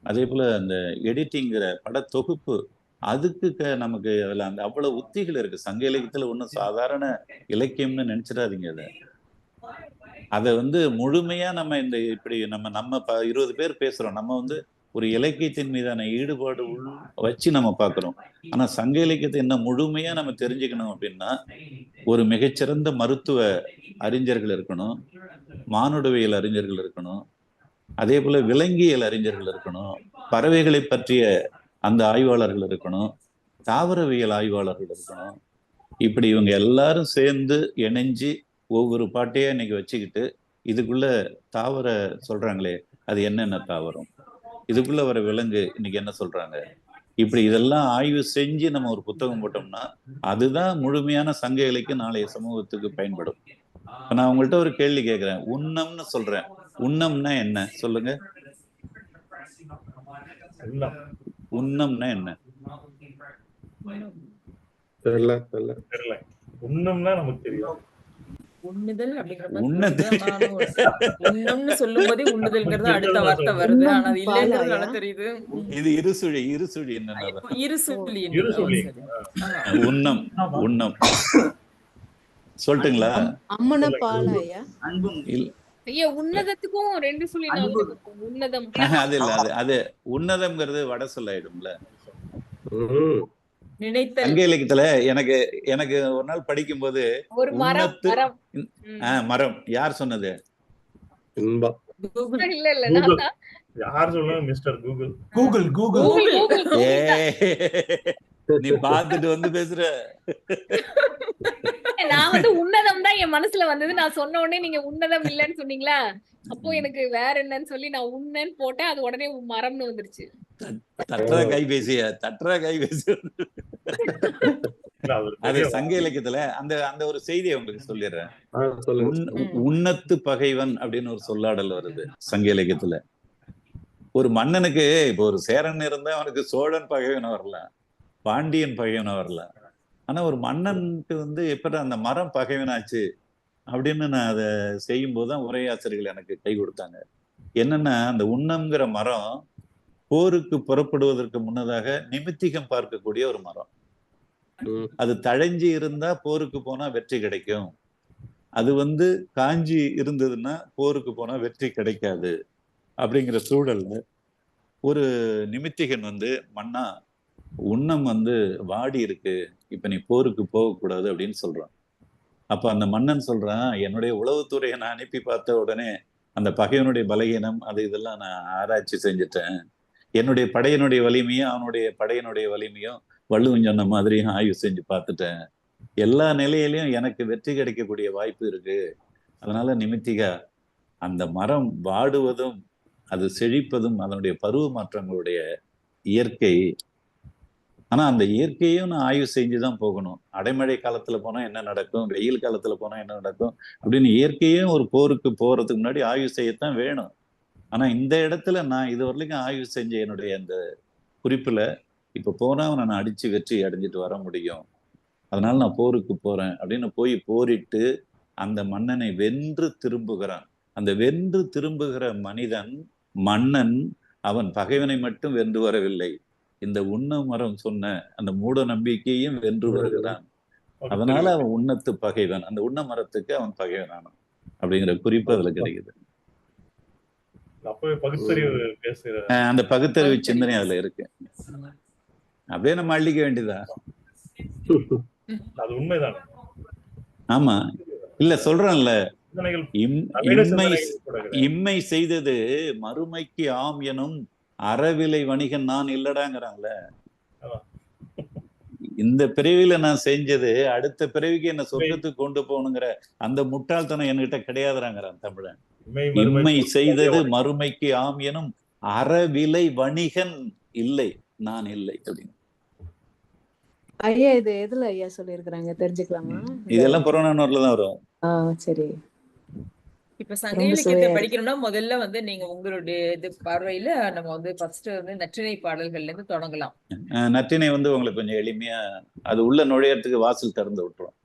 அதே போல அந்த எடிட்டிங்கிற பட தொகுப்பு அதுக்கு நமக்கு அதுல அந்த அவ்வளவு உத்திகள் இருக்கு. சங்க இலக்கியத்துல ஒன்றும் சாதாரண இலக்கியம்னு நினைச்சிடாதீங்க. அதை வந்து முழுமையா நம்ம இந்த இப்படி நம்ம 20 பேர் பேசுறோம், நம்ம வந்து ஒரு இலக்கியத்தின் மீதான ஈடுபாடு வச்சு நம்ம பார்க்கிறோம். ஆனா சங்க இலக்கியத்தை இன்னும் முழுமையா நம்ம தெரிஞ்சுக்கணும் அப்படின்னா ஒரு மிகச்சிறந்த மருத்துவ அறிஞர்கள் இருக்கணும், மானுடவியல் அறிஞர்கள் இருக்கணும், அதே போல விலங்கியல் அறிஞர்கள் இருக்கணும், பறவைகளை பற்றிய அந்த ஆய்வாளர்கள் இருக்கணும், தாவரவியல் ஆய்வாளர்கள் இருக்கணும். இப்படி இவங்க எல்லாரும் சேர்ந்து இணைஞ்சு ஒவ்வொரு பாட்டையா இன்னைக்கு வச்சுக்கிட்டு இதுக்குள்ள தாவர சொல்றாங்களே அது என்னென்ன தாவரம், இதுக்குள்ள வர விலங்கு இன்னைக்கு என்ன சொல்றாங்க, இப்படி இதெல்லாம் ஆய்வு செஞ்சு நம்ம ஒரு புத்தகம் போட்டோம்னா அதுதான் முழுமையான சங்க இலக்கியம் நாளைய சமூகத்துக்கு பயன்படும். நான் உங்கள்கிட்ட ஒரு கேள்வி கேட்கிறேன், உண்ணம்னு சொல்றேன், உண்ணம்னா என்ன சொல்லுங்க? உண்ணம்னா என்ன? தெரியல. உண்ணம்னா நமக்கு தெரியும். உண்ணுதல் உண்ணம்னு சொல்லும் போதே உண்ணுதல்ங்கிறது அடுத்த வார்த்தை வருது, ஆனா அது இல்லைங்கிறது நல்லா தெரியுது. இது இருசுழி என்ன இருசுழி உண்ணம் சொல்லட்டுங்களா? அம்மன பாலாயா? ஐயா உன்னதத்துக்கும் 2 சொல்லி உன்னதம் அது இல்ல, அது உன்னதம்ங்கிறது வட சொல்லாயிடும்ல. சங்க இலக்கியத்துல எனக்கு ஒரு நாள் படிக்கும் போது ஒரு மரம் யார் சொன்னது? யார் சொல்லுங்க? Mister Google. நீ பாத்துட்டு வந்து பேசுற. நான் வந்து உன்னதம் தான் என் மனசுல வந்தது, நான் சொன்ன உடனே நீங்க உன்னதம் இல்லன்னு சொன்னீங்களா, அப்போ எனக்கு வேற என்னன்னு சொல்லி நான் உன்னன்னு போட்டேன், அது உடனே மரம்னு வந்துருச்சு. தட்டுற கைபேசி அது சங்க இலக்கியத்துல அந்த ஒரு செய்தியை உங்களுக்கு சொல்லிடுறேன். உண்ணத்து பகைவன் அப்படின்னு ஒரு சொல்லாடல் வருது சங்க இலக்கியத்துல. ஒரு மன்னனுக்கு இப்போ ஒரு சேரன் இருந்தா அவனுக்கு சோழன் பகைவன வரலாம், பாண்டியன் பகைவன வரலாம். ஆனா ஒரு மன்னனுக்கு வந்து எப்படி அந்த மரம் பகைவனாச்சு அப்படின்னு நான் அதை செய்யும் போதுதான் உரையாசிரியர்கள் எனக்கு கை கொடுத்தாங்க. என்னன்னா அந்த உண்ணம்ங்கிற மரம் போருக்கு புறப்படுவதற்கு முன்னதாக நிமித்திகம் பார்க்கக்கூடிய ஒரு மரம். அது தழைஞ்சி இருந்தா போருக்கு போனா வெற்றி கிடைக்கும், அது வந்து காஞ்சி இருந்ததுன்னா போருக்கு போனா வெற்றி கிடைக்காது. அப்படிங்கிற சூழல்ல ஒரு நிமித்திகன் வந்து மன்னா உண்ணம் வந்து வாடி இருக்கு, இப்ப நீ போருக்கு போகக்கூடாது அப்படின்னு சொல்றான். அப்ப அந்த மன்னன் சொல்றான், என்னுடைய உளவுத்துறையை நான் அனுப்பி பார்த்த உடனே அந்த பகைவனுடைய பலகீனம் அது இதெல்லாம் நான் ஆராய்ச்சி செஞ்சுட்டேன், என்னுடைய படையனுடைய வலிமையும் அவனுடைய படையனுடைய வலிமையும் வள்ளுவன் சொன்ன மாதிரியும் ஆய்வு செஞ்சு பார்த்துட்டேன், எல்லா நிலையிலையும் எனக்கு வெற்றி கிடைக்கக்கூடிய வாய்ப்பு இருக்கு. அதனால நிமித்திகா, அந்த மரம் வாடுவதும் அது செழிப்பதும் அதனுடைய பருவ மாற்றங்களுடைய இயற்கை. ஆனா அந்த இயற்கையும் நான் ஆய்வு செஞ்சுதான் போகணும். அடைமழை காலத்துல போனா என்ன நடக்கும், வெயில் காலத்துல போனா என்ன நடக்கும் அப்படின்னு இயற்கையும் ஒரு போருக்கு போறதுக்கு முன்னாடி ஆய்வு செய்யத்தான் வேணும். ஆனா இந்த இடத்துல நான் இது வரைக்கும் ஆய்வு செஞ்ச என்னுடைய அந்த குறிப்புல இப்ப போனா நான் அடிச்சு வெற்றி அடைஞ்சிட்டு வர முடியும், அதனால நான் போருக்கு போறேன் அப்படின்னு போய் போரிட்டு அந்த மன்னனை வென்று திரும்புகிறான். அந்த வென்று திரும்புகிற மன்னன் அவன் பகைவனை மட்டும் வென்று வரவில்லை, இந்த உண்ண மரம் சொன்ன அந்த மூட நம்பிக்கையும் வென்று வருகிறான். அதனால அவன் உண்ணத்து பகைவன், அந்த உண்ண மரத்துக்கு அவன் பகைவனானான் அப்படிங்கிற குறிப்பு அதுல கிடைக்குது. அந்த பகுத்தறிவு சிந்தனை அதுல இருக்கு. அப்படியே நம்ம அள்ளிக்க வேண்டியதா? அது உண்மைதான். ஆமா, இல்ல சொல்றேன்ல, இம்மை செய்தது மறுமைக்கு ஆம் எனும் அறவிலை வணிகன் நான் இல்லடாங்கிறான்ல. இந்த பிறவியில நான் செஞ்சது அடுத்த பிறவிக்கு என்ன சொர்க்கத்துக்கு கொண்டு போகணுங்கிற அந்த முட்டாள்தனம் என்கிட்ட கிடையாதுறாங்கிறான் தமிழன். இம்மை செய்தது மறுமைக்கு ஆம் எனும் அறவிலை வணிகன் இல்லை, நான் இல்லை அப்படின்னு. ஐயா இது எதுல ஐயா சொல்லியிருக்கிறாங்க தெரிஞ்சுக்கலாமா? இதெல்லாம் புறநானூறுல தான் வரும். சரி. இப்ப சங்க இலக்கியத்தை படிக்கணும்னா முதல்ல வந்து நீங்க உங்களுடைய இது பார்வையில நம்ம வந்து ஃபர்ஸ்ட் வந்து நற்றிணை பாடல்கள்ல இருந்து தொடங்கலாம். நற்றிணை வந்து உங்களுக்கு கொஞ்சம் எளிமையா அது உள்ள நுழையறதுக்கு வாசல் திறந்து விட்டுரும்.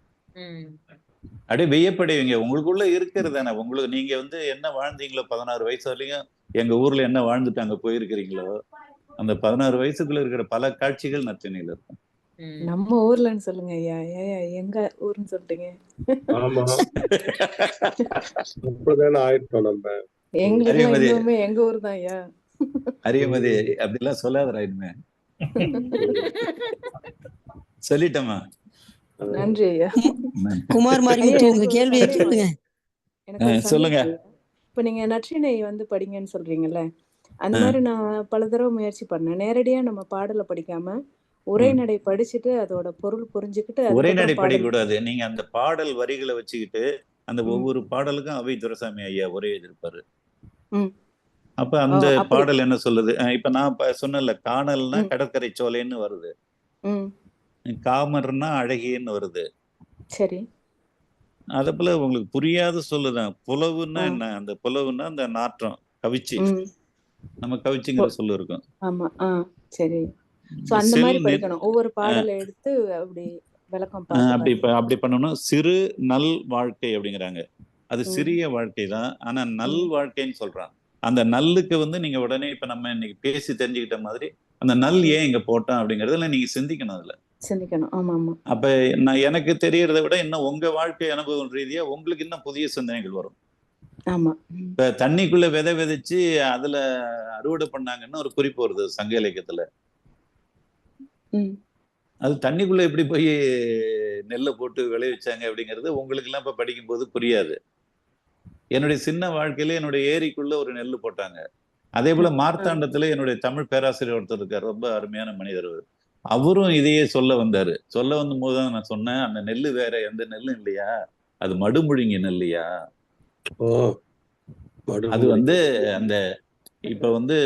அப்படியே வியப்படைவீங்க. உங்களுக்குள்ள இருக்கிறது தானே. உங்களுக்கு நீங்க வந்து என்ன வாழ்ந்தீங்களோ 16 வயசு வரையும் எங்க ஊர்ல என்ன வாழ்ந்துட்டு அங்க போயிருக்கிறீங்களோ அந்த 16 வயசுக்குள்ள இருக்கிற பல காட்சிகள் நற்றிணையில இருக்கும். நம்ம ஊர்லன்னு சொல்லுங்க ஐயா. ஐயா எங்க ஊர்னு சொல்லிட்டீங்க. ஆமா அப்படிதானே ஆயிட்டோம் நம்ம. எங்களுக்கு இன்னுமே எங்க ஊர் தான் ஐயா. அரியமதி அப்படிலாம் சொல்லாதரா இனிமே. சொல்லிட்டமா. நன்றி ஐயா. குமார் மாரிமுத்து உங்க கேள்வியை கேளுங்க. சொல்லுங்க. இப்ப நீங்க நற்றிணை வந்து படிங்கன்னு சொல்றீங்கல்ல, அந்த மாதிரி நான் பல தடவை முயற்சி பண்ணேன். நேரடியா நம்ம பாடலை படிக்காம உரைநடை படிச்சுட்டு அதோட பொருள் புரிஞ்சுக்கிட்டு உரைநடை படிக்கூடாது. நீங்க அந்த பாடல் வரிகளை வச்சுக்கிட்டு அந்த ஒவ்வொரு பாடலுக்கும் அவை துரைசாமி ஐயா உரை எழுதியிருப்பாரு. அப்ப அந்த பாடல் என்ன சொல்லுது? இப்ப நான் சொன்னல காணல்னா கடற்கரை சோலைன்னு வருது, காமர்னா அழகியன்னு வருது. சரி. அத போல உங்களுக்கு புரியாத சொல்லுதான். புலவுன்னா என்ன? அந்த புலவுன்னா அந்த நாற்றம் கவிச்சி, நம்ம கவிச்சிங்கிற சொல்லு இருக்கும். ஆமா. சரி. சோ அந்த மாதிரி படிக்கணும். ஒவ்வொரு பாடலை எடுத்து அப்படி விளக்கம் அப்படி பண்ணணும். சிறு நல் வாழ்க்கை அப்படிங்கிறாங்க. அது சிறிய வாழ்க்கை தான், ஆனா நல் வாழ்க்கைன்னு சொல்றான். அந்த நல்லுக்கு வந்து நீங்க உடனே இப்ப நம்ம இன்னைக்கு பேசி தெரிஞ்சுக்கிட்ட மாதிரி அந்த நல் ஏன் இங்க போட்டான் அப்படிங்கறதுல நீங்க சிந்திக்கணும். அதுல சிந்திக்கணும். ஆமா ஆமா. அப்ப நான் எனக்கு தெரியறதை விட இன்னும் உங்க வாழ்க்கை அனுபவம் ரீதியா உங்களுக்கு இன்னும் புதிய சிந்தனைகள் வரும். ஆமா. இப்ப தண்ணிக்குள்ள விதை விதைச்சு அதுல அறுவடை பண்ணாங்கன்னு ஒரு குறிப்பு வருது சங்க இலக்கியத்துல. அது தண்ணிக்குள்ள எப்படி போய் நெல்லை போட்டு விளைவிச்சாங்க அப்படிங்கிறது உங்களுக்கு எல்லாம் இப்ப படிக்கும் போது புரியாது. என்னுடைய சின்ன வாழ்க்கையில என்னுடைய ஏரிக்குள்ள ஒரு நெல் போட்டாங்க. அதே போல மார்த்தாண்டத்துல என்னுடைய தமிழ் பேராசிரியர் ஒருத்தர் இருக்கார், ரொம்ப அருமையான மனிதர். அவரும் இதையே சொல்ல வந்தாரு. சொல்ல வந்த போதுதான் நான் சொன்னேன், அந்த நெல்லு வேற எந்த நெல்லும் இல்லையா, அது மடுமுழுங்கி நெல்லையா. அது வந்து அந்த இப்ப வந்து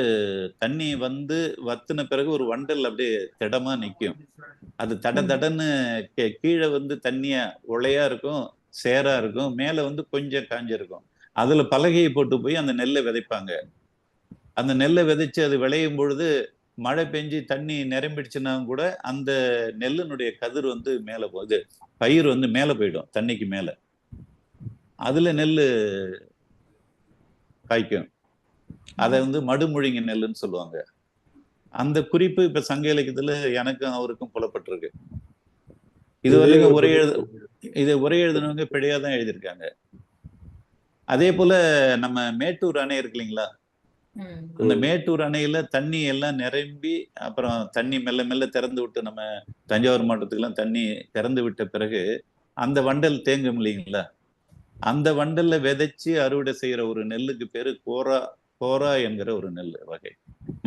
தண்ணி வந்து வத்தின பிறகு ஒரு வண்டல் அப்படியே திடமா நிக்கும். அது தட தடன்னு கீழே வந்து தண்ணியா உளையா இருக்கும், சேரா இருக்கும், மேல வந்து கொஞ்சம் காஞ்சிருக்கும். அதுல பலகையை போட்டு போய் அந்த நெல்லை விதைப்பாங்க. அந்த நெல்லை விதைச்சு அது விளையும் பொழுது மழை பெஞ்சு தண்ணி நிரம்பிடுச்சுன்னா கூட அந்த நெல்லினுடைய கதிர் வந்து மேல போகுது, பயிர் வந்து மேல போயிடும் தண்ணிக்கு மேல. அதுல நெல்லு காய்க்கும். அதை வந்து மடுமுழுங்கி நெல்லுன்னு சொல்லுவாங்க. அந்த குறிப்பு இப்ப சங்க இலக்கியத்துல எனக்கும் அவருக்கும் புலப்பட்டிருக்கு. இது வரைக்கும் உரை எழுதினவங்க பிழையாதான் எழுதியிருக்காங்க. அதே போல நம்ம மேட்டூர் அணை இருக்கு இல்லைங்களா, அந்த மேட்டூர் அணையில தண்ணி எல்லாம் நிரம்பி அப்புறம் தண்ணி மெல்ல மெல்ல திறந்து விட்டு நம்ம தஞ்சாவூர் மாவட்டத்துக்கு எல்லாம் தண்ணி திறந்து விட்ட பிறகு அந்த வண்டல் தேங்கும் இல்லைங்களா, அந்த வண்டல்ல விதைச்சு அறுவடை செய்யற ஒரு நெல்லுக்கு பேரு கோரா என்கிற ஒரு நெல் வகை.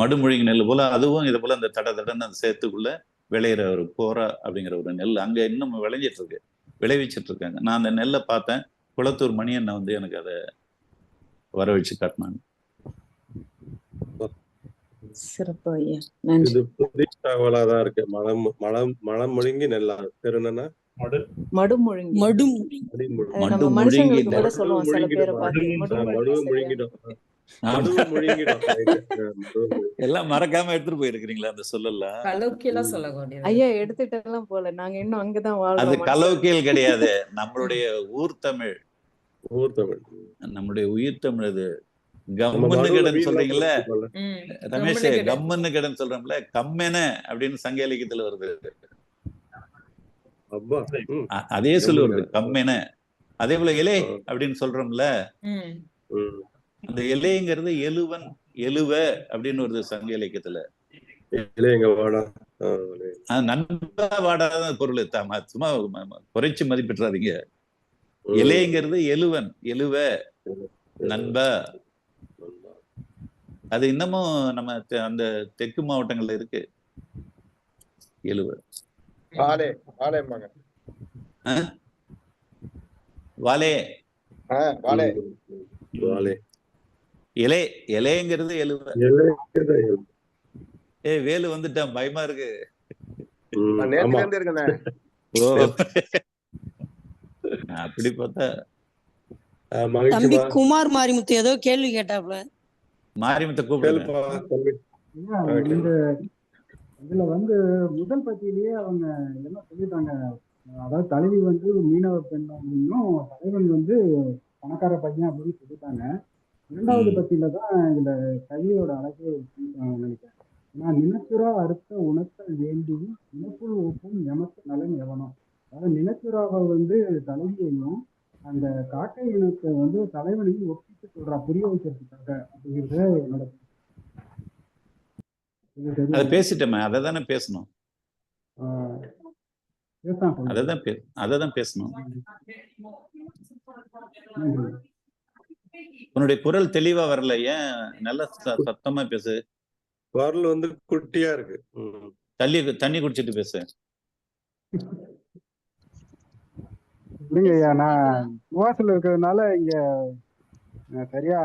மடுமொழிங்க நெல் போல அதுவும் இது போல அந்த தட தடன்னு அந்த சேத்துக்குள்ள விளையிற ஒரு கோரா அப்படிங்கிற ஒரு நெல் அங்க இன்னும் விளைஞ்சிட்டு இருக்கு, விளைவிச்சிட்டு இருக்காங்க. நான் அந்த நெல்லை பார்த்தேன். குளத்தூர் மணியண்ண வந்து எனக்கு அதை வரவழைச்சு காட்டினாங்க. சிறப்பு ஐயா, நன்றி. இது புதிய தகவலாதான் இருக்கு. மலம் முழுங்கி நெல்லா பேர் என்னன்னா மடுமுழுங்கி. நம்ம மனுஷங்களுக்கு கூட சொல்லுவோம் சில பேரை பார்த்து. எல்லாம் மறக்காம எடுத்துட்டு போயிருக்கீங்களா அந்த சொல்லலாம்? கலோக்கியெல்லாம் சொல்ல வேண்டியது ஐயா எடுத்துட்டு எல்லாம் போல, நாங்க இன்னும் அங்கதான் அது வாழ்றோம். கலோக்கியல் கிடையாது, நம்மளுடைய ஊர் தமிழ். நம்முடைய உயிர் தமிழ். அது கம்மன்னு கடன் சொல்றீங்கல்ல ரமேஷ், கம்மன்னு கடன் சொல்றோம்ல, கம்மென அப்படின்னு சங்க இலக்கியத்துல வருது. அதே சொல்லு வருது கம்மென. அதே போல இலை அப்படின்னு சொல்றோம்ல, அந்த இலைங்கிறது எழுவன் எழுவ அப்படின்னு வருது சங்க இலக்கியத்துல. நண்பா வாடாத பொருள், சும்மா குறைச்சு மதிப்பிட்டுறாதீங்க. இலைங்கிறது எழுவன் எழுவ நண்பா. அது இன்னமும் நம்ம அந்த தெற்கு மாவட்டங்கள்ல இருக்கு எழுவ. வாலே வாலேம்பாங்க. வாலே வாலே வாலே இலை இலைங்கிறது எழுவ. வேலு வந்துட்டான், பயமா இருக்கு. நேத்துல இருந்து இருக்கண்ணே. ஓ அப்படி பார்த்தா தம்பி குமார் மாரிமுத்து ஏதோ கேள்வி கேட்டாப்ல. மாரிமுத்த கூப்பிடுங்க. இந்த இதுல வந்து முதல் பத்தியிலேயே அவங்க என்ன சொல்லிட்டாங்க, அதாவது தலைவி வந்து மீனவ பெண் அப்படின்னும் தலைவன் வந்து பணக்கார பையன் அப்படின்னு சொல்லிட்டாங்க. இரண்டாவது பத்தியில தான் இந்த கவியோட அழகே நினைக்கிறேன். நான் நினைச்சுரா அறுத்த உணர்த்தல் வேண்டி இனப்புள் ஒப்பும் எமக்கு நலன் எவனும். அதாவது நினைச்சுராவை வந்து தலைவியையும் அந்த காக்கை இனத்தை வந்து தலைவனையும் ஒப்பிட்டு சொல்றா புரிய வைக்கிறதுக்காக அப்படிங்கிறது என்னோட. அதை பேசிட்டோமே, அதை தானே பேசணும். அததான் பேசணும். உன்னுடைய குரல் தெளிவா வரல, ஏன் நல்ல சத்தமா பேசு. குரல் வந்து குட்டியா இருக்கு. தண்ணி குடிச்சிட்டு பேசு. இல்லைங்கய்யா, நான் உவாசல் இருக்கிறதுனால இங்க சரியா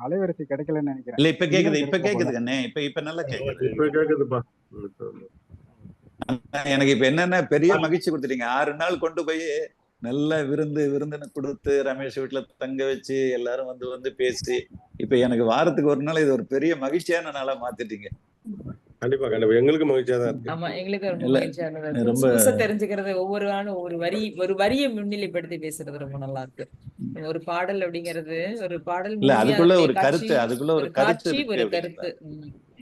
அலைவரிசை கிடைக்கலன்னு நினைக்கிறேன். இல்ல இப்ப கேக்குது கண்ணே, இப்ப நல்லா கேக்குதுப்பா. எனக்கு இப்ப என்னன்னா பெரிய மகிழ்ச்சி கொடுத்துட்டீங்க. 6 நாள் கொண்டு போய் நல்ல விருந்துன்னு கொடுத்து ரமேஷ் வீட்டுல தங்க வச்சு எல்லாரும் வந்து பேசி, இப்ப எனக்கு வாரத்துக்கு ஒரு நாள் இது ஒரு பெரிய மகிழ்ச்சியான நாளா மாத்திட்டீங்க. கண்டிப்பா கண்டிப்பா எங்களுக்கு மகிழ்ச்சியா தான் இருக்கு. ஆமா, எங்களுக்கு ரொம்ப மகிழ்ச்சியானது. புதுசா தெரிஞ்சுக்கிறது, ஒவ்வொரு நாளும் ஒரு வரியை முன்னிலைப்படுத்தி பேசுறது ரொம்ப நல்லா இருக்கு. ஒரு பாடல் அப்படிங்கிறது ஒரு பாடல் இல்ல, அதுக்குள்ள ஒரு கருத்து ஒரு கருத்து.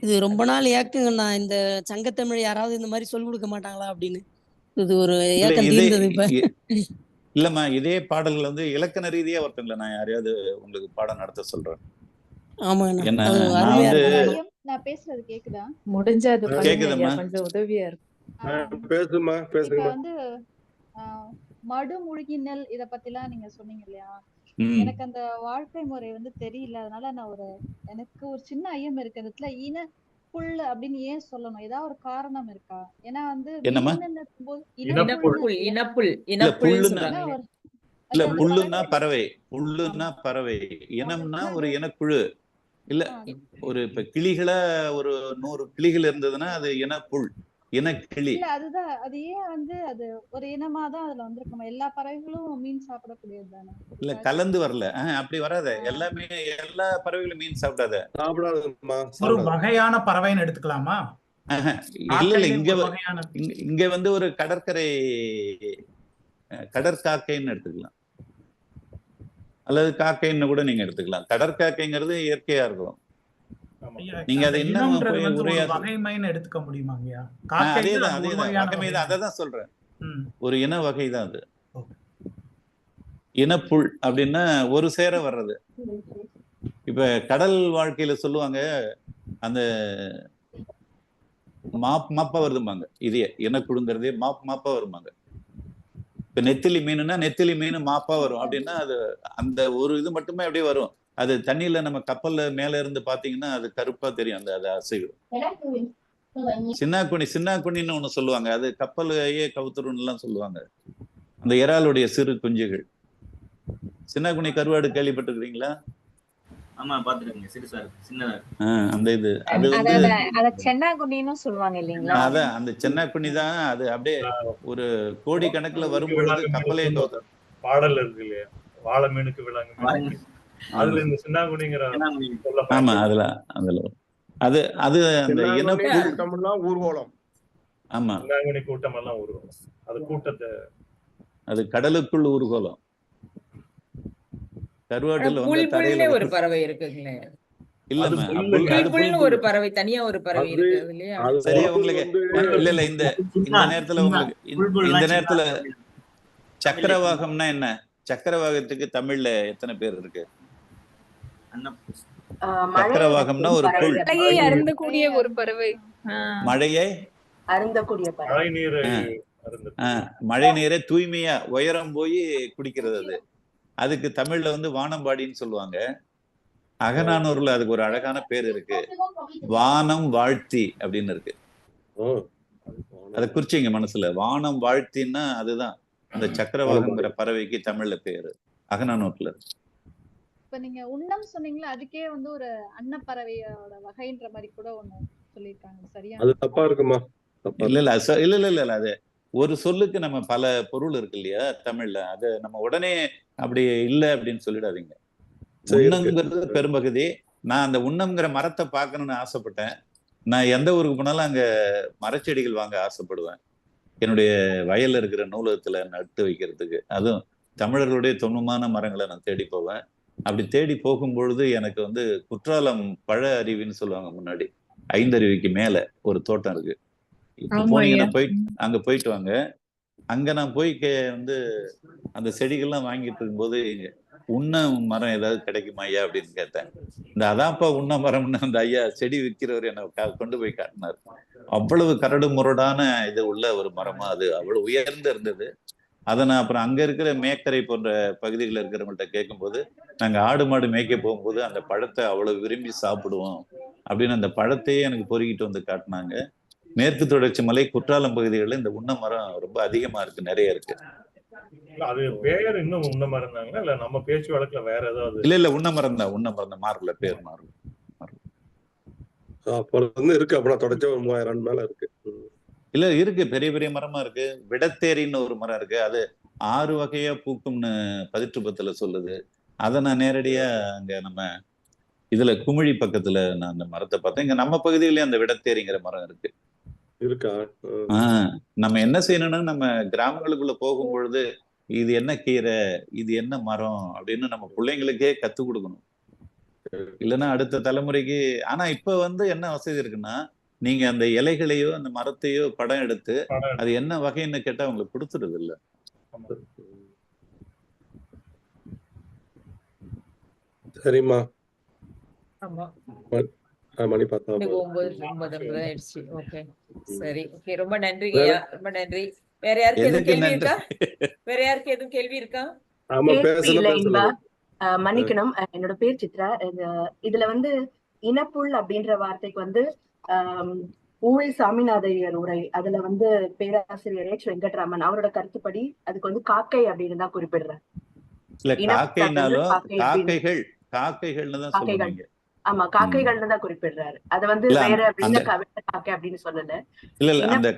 இது ரொம்ப நாள் ஏக்குங்கண்ணா, இந்த சங்கத்தமிழ் யாராவது இந்த மாதிரி சொல்லிக் கொடுக்க மாட்டாங்களா அப்படின்னு. இது ஒரு ஏக்கம் தீர்ந்தது இப்ப. இல்லம்மா, இதே பாடல்கள் வந்து இலக்கண ரீதியா ஒருத்தங்கள நான் யாரையாவது உங்களுக்கு பாடம் நடத்த சொல்றேன். ஆமாங்கண்ணா, நான் பேசுறது கேக்குதா? முடிஞ்சா அது கேக்குதுமா? கொஞ்சம் உதவியா இருக்கும். பேசுமா பேசுங்க. வந்து மடு முழுகினல் இத பத்திலாம் நீங்க சொன்னீங்க இல்லையா? எனக்கு அந்த வாழ்க்கை முறை வந்து தெரியல, அதனால நான் எனக்கு ஒரு சின்ன ஐயம் இருக்கு. இடத்துல இன புல் அப்படின்னு ஏன் சொல்லணும்? ஏதாவது ஒரு காரணம் இருக்கா? ஏன்னா வந்து இல்ல, புல்லுன்னா பறவை, இனம்னா ஒரு இனக்குழு. இல்ல, ஒரு இப்ப கிளிகள ஒரு 100 கிளிகள் இருந்ததுன்னா அது இனப்புல், இனக்கிளி. இல்ல, அதுதான். அது ஏன் வந்து அது ஒரு இனமா தான் அதுல வந்திருக்குமா? எல்லா பறவைகளும் மீன் சாப்பிடக்கூடியது தானே? இல்ல, கலந்து வரல. அப்படி வராத. எல்லா பறவைகளும் மீன் சாப்பிடாத. ஒரு வகையான பறவைன்னு எடுத்துக்கலாமா? இல்ல, இங்க வந்து ஒரு கடற்காக்கைன்னு எடுத்துக்கலாம், அல்லது காக்கைன்னு கூட நீங்க எடுத்துக்கலாம். கடற்காக்கைங்கிறது இயற்கையா இருக்கும். நீங்க அதை இன்னும் வகைமைன்னு எடுத்துக்க முடியுமாங்கயா? அதேதான், அததான் சொல்றேன். ஒரு இன வகைதான் அது. இனப்புல் அப்படின்னா ஒரு சேர வர்றது. இப்ப கடல் வாழ்க்கையில சொல்லுவாங்க, அந்த மாப்பா வருதும்பாங்க. இதே இனக்குழுங்கிறதே மாப்பா வருவாங்க. இப்ப நெத்திலி மீனுன்னா நெத்திலி மீன் மாப்பா வரும் அப்படின்னா, அது அந்த ஒரு இது மட்டுமே அப்படியே வரும். அது தண்ணியில நம்ம கப்பல்ல மேல இருந்து பாத்தீங்கன்னா அது கருப்பா தெரியும். அது அசைவு. சின்னாக்குனின்னு ஒண்ணு சொல்லுவாங்க, அது கப்பலையே கவுத்துருன்னு எல்லாம் சொல்லுவாங்க. அந்த இறாலுடைய சிறு குஞ்சுகள். சின்னாக்குனி கருவாடு கேள்விப்பட்டிருக்கீங்களா? ஆமா, பாத்துருக்கீங்க. சிறுசா சின்னதா. அந்த இது அது அத சென்னாக்குனின்னு சொல்லுவாங்க இல்லீங்களா? அதான் அந்த சென்னாக்குனி தான். அது அப்படியே ஒரு கோடி கணக்குல வரும்பொழுது கப்பலே கவுத்தும். பாடல் இருக்கு இல்லையா, வாழை மீனுக்கு விலங்கு, அதுல இந்த சின்னாக்குனிங்கிற. ஆமா, அதுல அது அந்த கூட்டமெல்லாம் ஊர்வலம். ஆமா, சின்னாக்குனி கூட்டம் எல்லாம் ஊர்வலம். அது கூட்டத்தை, அது கடலுக்குள் ஊர்வலம். கருவாட்டுல வந்து ஒரு பறவை இருக்குங்களே. ஒரு பறவை, தனியா ஒரு பறவை இருக்கு இல்லையா? சரி, உங்களுக்கு இல்ல இந்த நேரத்துல சக்கரவாகம்னா என்ன? சக்கரவாகத்துக்கு தமிழ்ல எத்தனை பேர் இருக்கு? சக்கரவாகம்னா ஒரு புல். மழையை அருந்தக்கூடிய ஒரு பறவை. மழையை அருந்தக்கூடிய பறவை. மழை நீரை தூய்மையா உயரம் போய் குடிக்கிறது. அதுக்கு தமிழ்ல வந்து வானம்பாடின்னு சொல்லுவாங்க. அகநானூர்ல அதுக்கு ஒரு அழகான பேர் இருக்கு, வானம் வாழ்த்தி அப்படின்னு இருக்கு. அதை குறிச்சிங்க மனசுல. வானம் வாழ்த்தின்னா அதுதான் அந்த சக்கரவாகங்கிற பறவைக்கு தமிழ்ல பேரு, அகநானூற்றுல. இப்ப நீங்க உண்ணம் சொன்னீங்களா, அதுக்கே வந்து ஒரு அன்னப்பறவையோட வகைன்ற மாதிரி கூட ஒண்ணு சொல்லியிருக்காங்க. சரியா? அது தப்பா இருக்குமா? இல்ல அது ஒரு சொல்லுக்கு நம்ம பல பொருள் இருக்கு இல்லையா தமிழ்ல. அது நம்ம உடனே அப்படி இல்லை அப்படின்னு சொல்லிடாதீங்க. உண்ணம்ங்கிறது பெரும்பகுதி. நான் அந்த உண்ணம்ங்கிற மரத்தை பார்க்கணும்னு ஆசைப்பட்டேன். நான் எந்த ஊருக்கு போனாலும் அங்க மரச்செடிகள் வாங்க ஆசைப்படுவேன், என்னுடைய வயல்ல இருக்கிற நூலகத்துல நட்டு வைக்கிறதுக்கு. அதுவும் தமிழர்களுடைய தொன்மமான மரங்களை நான் தேடி போவேன். அப்படி தேடி போகும்பொழுது எனக்கு வந்து குற்றாலம் பழ அருவின்னு சொல்லுவாங்க, முன்னாடி 5 அருவிக்கு மேல ஒரு தோட்டம் இருக்கு. இப்ப போனீங்கன்னா அங்க போயிட்டு வாங்க. அங்க நான் போய் வந்து அந்த செடிகள்லாம் வாங்கிட்டு இருக்கும்போது உண்ண மரம் ஏதாவது கிடைக்குமா ஐயா அப்படின்னு கேட்டேன். இந்த அதான்ப்பா உண்ண மரம்னு அந்த ஐயா செடி விற்கிறவர் என்னை கொண்டு போய் காட்டினார். அவ்வளவு கரடு முரடான இது உள்ள ஒரு மரமா அது, அவ்வளவு உயர்ந்து இருந்தது. அதை நான் அப்புறம் அங்க இருக்கிற மேக்கரை போன்ற பகுதிகளில் இருக்கிறவங்கள்ட்ட கேட்கும்போது, நாங்க ஆடு மாடு மேய்க்க போகும்போது அந்த பழத்தை அவ்வளவு விரும்பி சாப்பிடுவோம் அப்படின்னு அந்த பழத்தையே எனக்கு பொறுக்கிட்டு வந்து காட்டினாங்க. மேற்கு தொடர்ச்சி மலை குற்றாலம் பகுதிகளில் இந்த உண்ண மரம் ரொம்ப அதிகமா இருக்கு, நிறைய இருக்கு. அது பேர் இன்னும் உண்ண மரம் தாங்களா இல்ல நம்ம பேச்சு வழக்குல வேற ஏதாவது? இல்ல உண்ண மரம் தான் மாறல, பேர் மாறல. இருக்கு அப்படின்னா தொடர்ச்சி 3000 மேல இருக்கு. இல்ல இருக்கு, பெரிய பெரிய மரமா இருக்கு. விடத்தேரின்னு ஒரு மரம் இருக்கு, அது 6 வகையா பூக்கும்னு பதிற்றுப்பத்துல சொல்லுது. அதை நான் நேரடியா அங்க நம்ம இதுல குமிழி பக்கத்துல நான் அந்த மரத்தை பார்த்தேன். இங்க நம்ம பகுதியிலேயே அந்த விடத்தேரிங்கிற மரம் இருக்கு. இருக்கா? நம்ம என்ன செய்யணும்னா, நம்ம கிராமங்களுக்குள்ள போகும் பொழுது இது என்ன கீரை, இது என்ன மரம் அப்படின்னு நம்ம பிள்ளைங்களுக்கே கத்து கொடுக்கணும். இல்லைன்னா அடுத்த தலைமுறைக்கு. ஆனா இப்ப வந்து என்ன வசதி இருக்குன்னா, நீங்க அந்த இலைகளையோ அந்த மரத்தையோ படம் எடுத்து அது என்ன வகைன்னு கேட்டா அவங்களுக்கு கொடுத்துருது இல்ல. சரிம்மா. மணி பார்த்தா 9:50 ஆயிடுச்சு. ஓகே சரி, ஓகே, ரொம்ப நன்றிங்கய்யா, ரொம்ப நன்றி. வேற யாருக்கு எதுவும் கேள்வி இருக்கா? வேற யாருக்கு எதுவும் கேள்வி இருக்கா? மன்னிக்கணும், என்னோட பேர் சித்ரா. இதுல வந்து இனப்புல் அப்படின்ற வார்த்தைக்கு வந்து ஊழி சாமிநாதையர் உரை, அதுல வந்து பேராசிரியர் H. வெங்கட்ராமன் அவரோட கருத்துப்படி அதுக்கு வந்து காக்கை அப்படின்னு தான் குறிப்பிடுறேன். இல்ல காக்கைனாலும் காக்கைகள்னு தான் சொல்லுவீங்க. ஆமா, காக்கைகள்னு தான் குறிப்பிடுறாரு. அது வந்து வேற அப்படின்னு காக்கை அப்படின்னு சொல்லல. இல்ல அந்த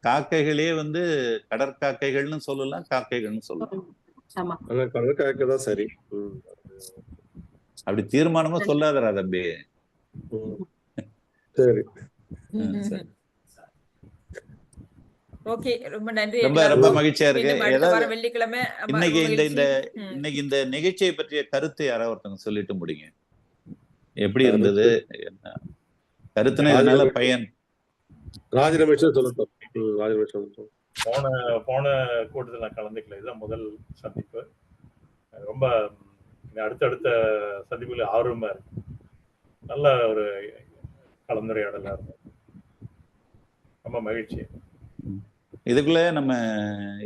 காக்கைகளே வந்து கடற்காக்கைகள்னு சொல்லலாம், காக்கைகள்னு சொல்லலாம். ஆமா, கடற்காக்கை தான் சரி. அப்படி தீர்மானமா சொல்லாதரா தம்பி. சரி, ஓகே, ரொம்ப நன்றி. ரொம்ப மகிழ்ச்சியா இருக்கு. வெள்ளிக்கிழமை இன்னைக்கு இந்த நிகழ்ச்சியை பற்றிய கருத்து யாராவது ஒருத்தவங்க சொல்லிட்டு முடிங்க. எப்படி இருந்தது கருத்துனா, இதனால பயன்? ராஜரமேஷன் சொல்லட்டும். போன கூட்டத்தில் நான் கலந்துக்கல, இதுதான் முதல் சந்திப்பு. ரொம்ப அடுத்தடுத்த சந்திப்புல ஆர்வமா இருக்கு. நல்ல ஒரு கலந்துரையாடலா இருக்கும், ரொம்ப மகிழ்ச்சி. இதுக்குள்ள நம்ம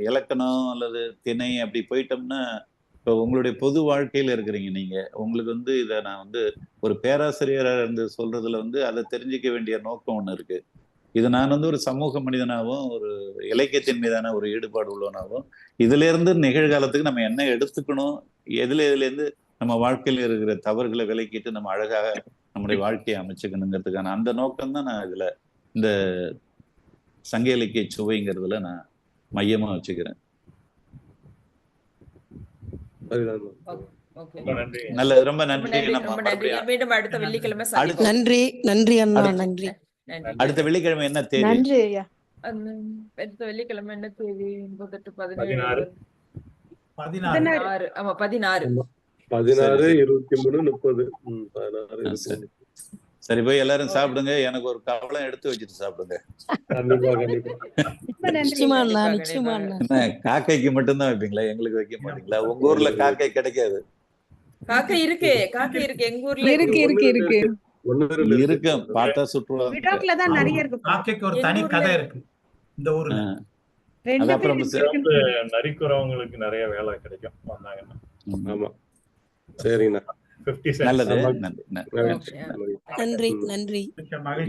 இலக்கணம் அல்லது திணை அப்படி போயிட்டோம்னா, இப்போ உங்களுடைய பொது வாழ்க்கையில இருக்கிறீங்க நீங்க, உங்களுக்கு வந்து இதை நான் வந்து ஒரு பேராசிரியராக இருந்து சொல்றதுல வந்து அதை தெரிஞ்சிக்க வேண்டிய நோக்கம் ஒன்று இருக்கு. இது நான் வந்து ஒரு சமூக மனிதனாகவும் ஒரு இலக்கியத்தின் மீதான ஒரு ஈடுபாடு உள்ளவனாகவும் இதுல இருந்து நிகழ்காலத்துக்கு நம்ம என்ன எடுத்துக்கணும், இதுல இருந்து நம்ம வாழ்க்கையில் இருக்கிற தவறுகளை விலக்கிட்டு நம்ம அழகாக நம்முடைய வாழ்க்கையை அமைச்சுக்கணுங்கிறதுக்கான அந்த நோக்கம் தான் நான் இதுல இந்த சங்க இலக்கிய சுவைங்கிறதுல நான் மையமா வச்சுக்கிறேன். நல்ல, ரொம்ப நன்றி. மீண்டும் அடுத்த வெள்ளிக்கிழமை நன்றி அண்ணா, நன்றி. அடுத்த வெள்ளிக்கிழமை என்ன தேதி? நன்றி ஐயா. அடுத்த வெள்ளிக்கிழமை என்ன தேதி? 16 ஆமா 16 23 30. சரி, போய் எல்லாரும் சாப்பிடுங்க. எனக்கு ஒரு கவலம் எடுத்து வச்சுட்டு சாப்பிடுங்க. காக்கைக்கு மட்டும்தான் வைப்பீங்களா, எங்களுக்கு வைக்க மாட்டீங்களா? உங்க ஊர்ல காக்கை கிடைக்காது. காக்கை இருக்கு எங்க ஊர்ல இருக்கு, பார்த்தா சுற்றுலா நிறைய இருக்கு. காக்கைக்கு ஒரு தனி கதை இருக்கு இந்த ஊர்ல. அப்புறம் நரிக்குறவங்களுக்கு நிறைய வேலை கிடைக்கும் வந்தாங்கன்னா. ஆமா, சரிண்ணா. நல்லது, நன்றி.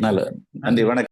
நல்லது, நன்றி, வணக்கம்.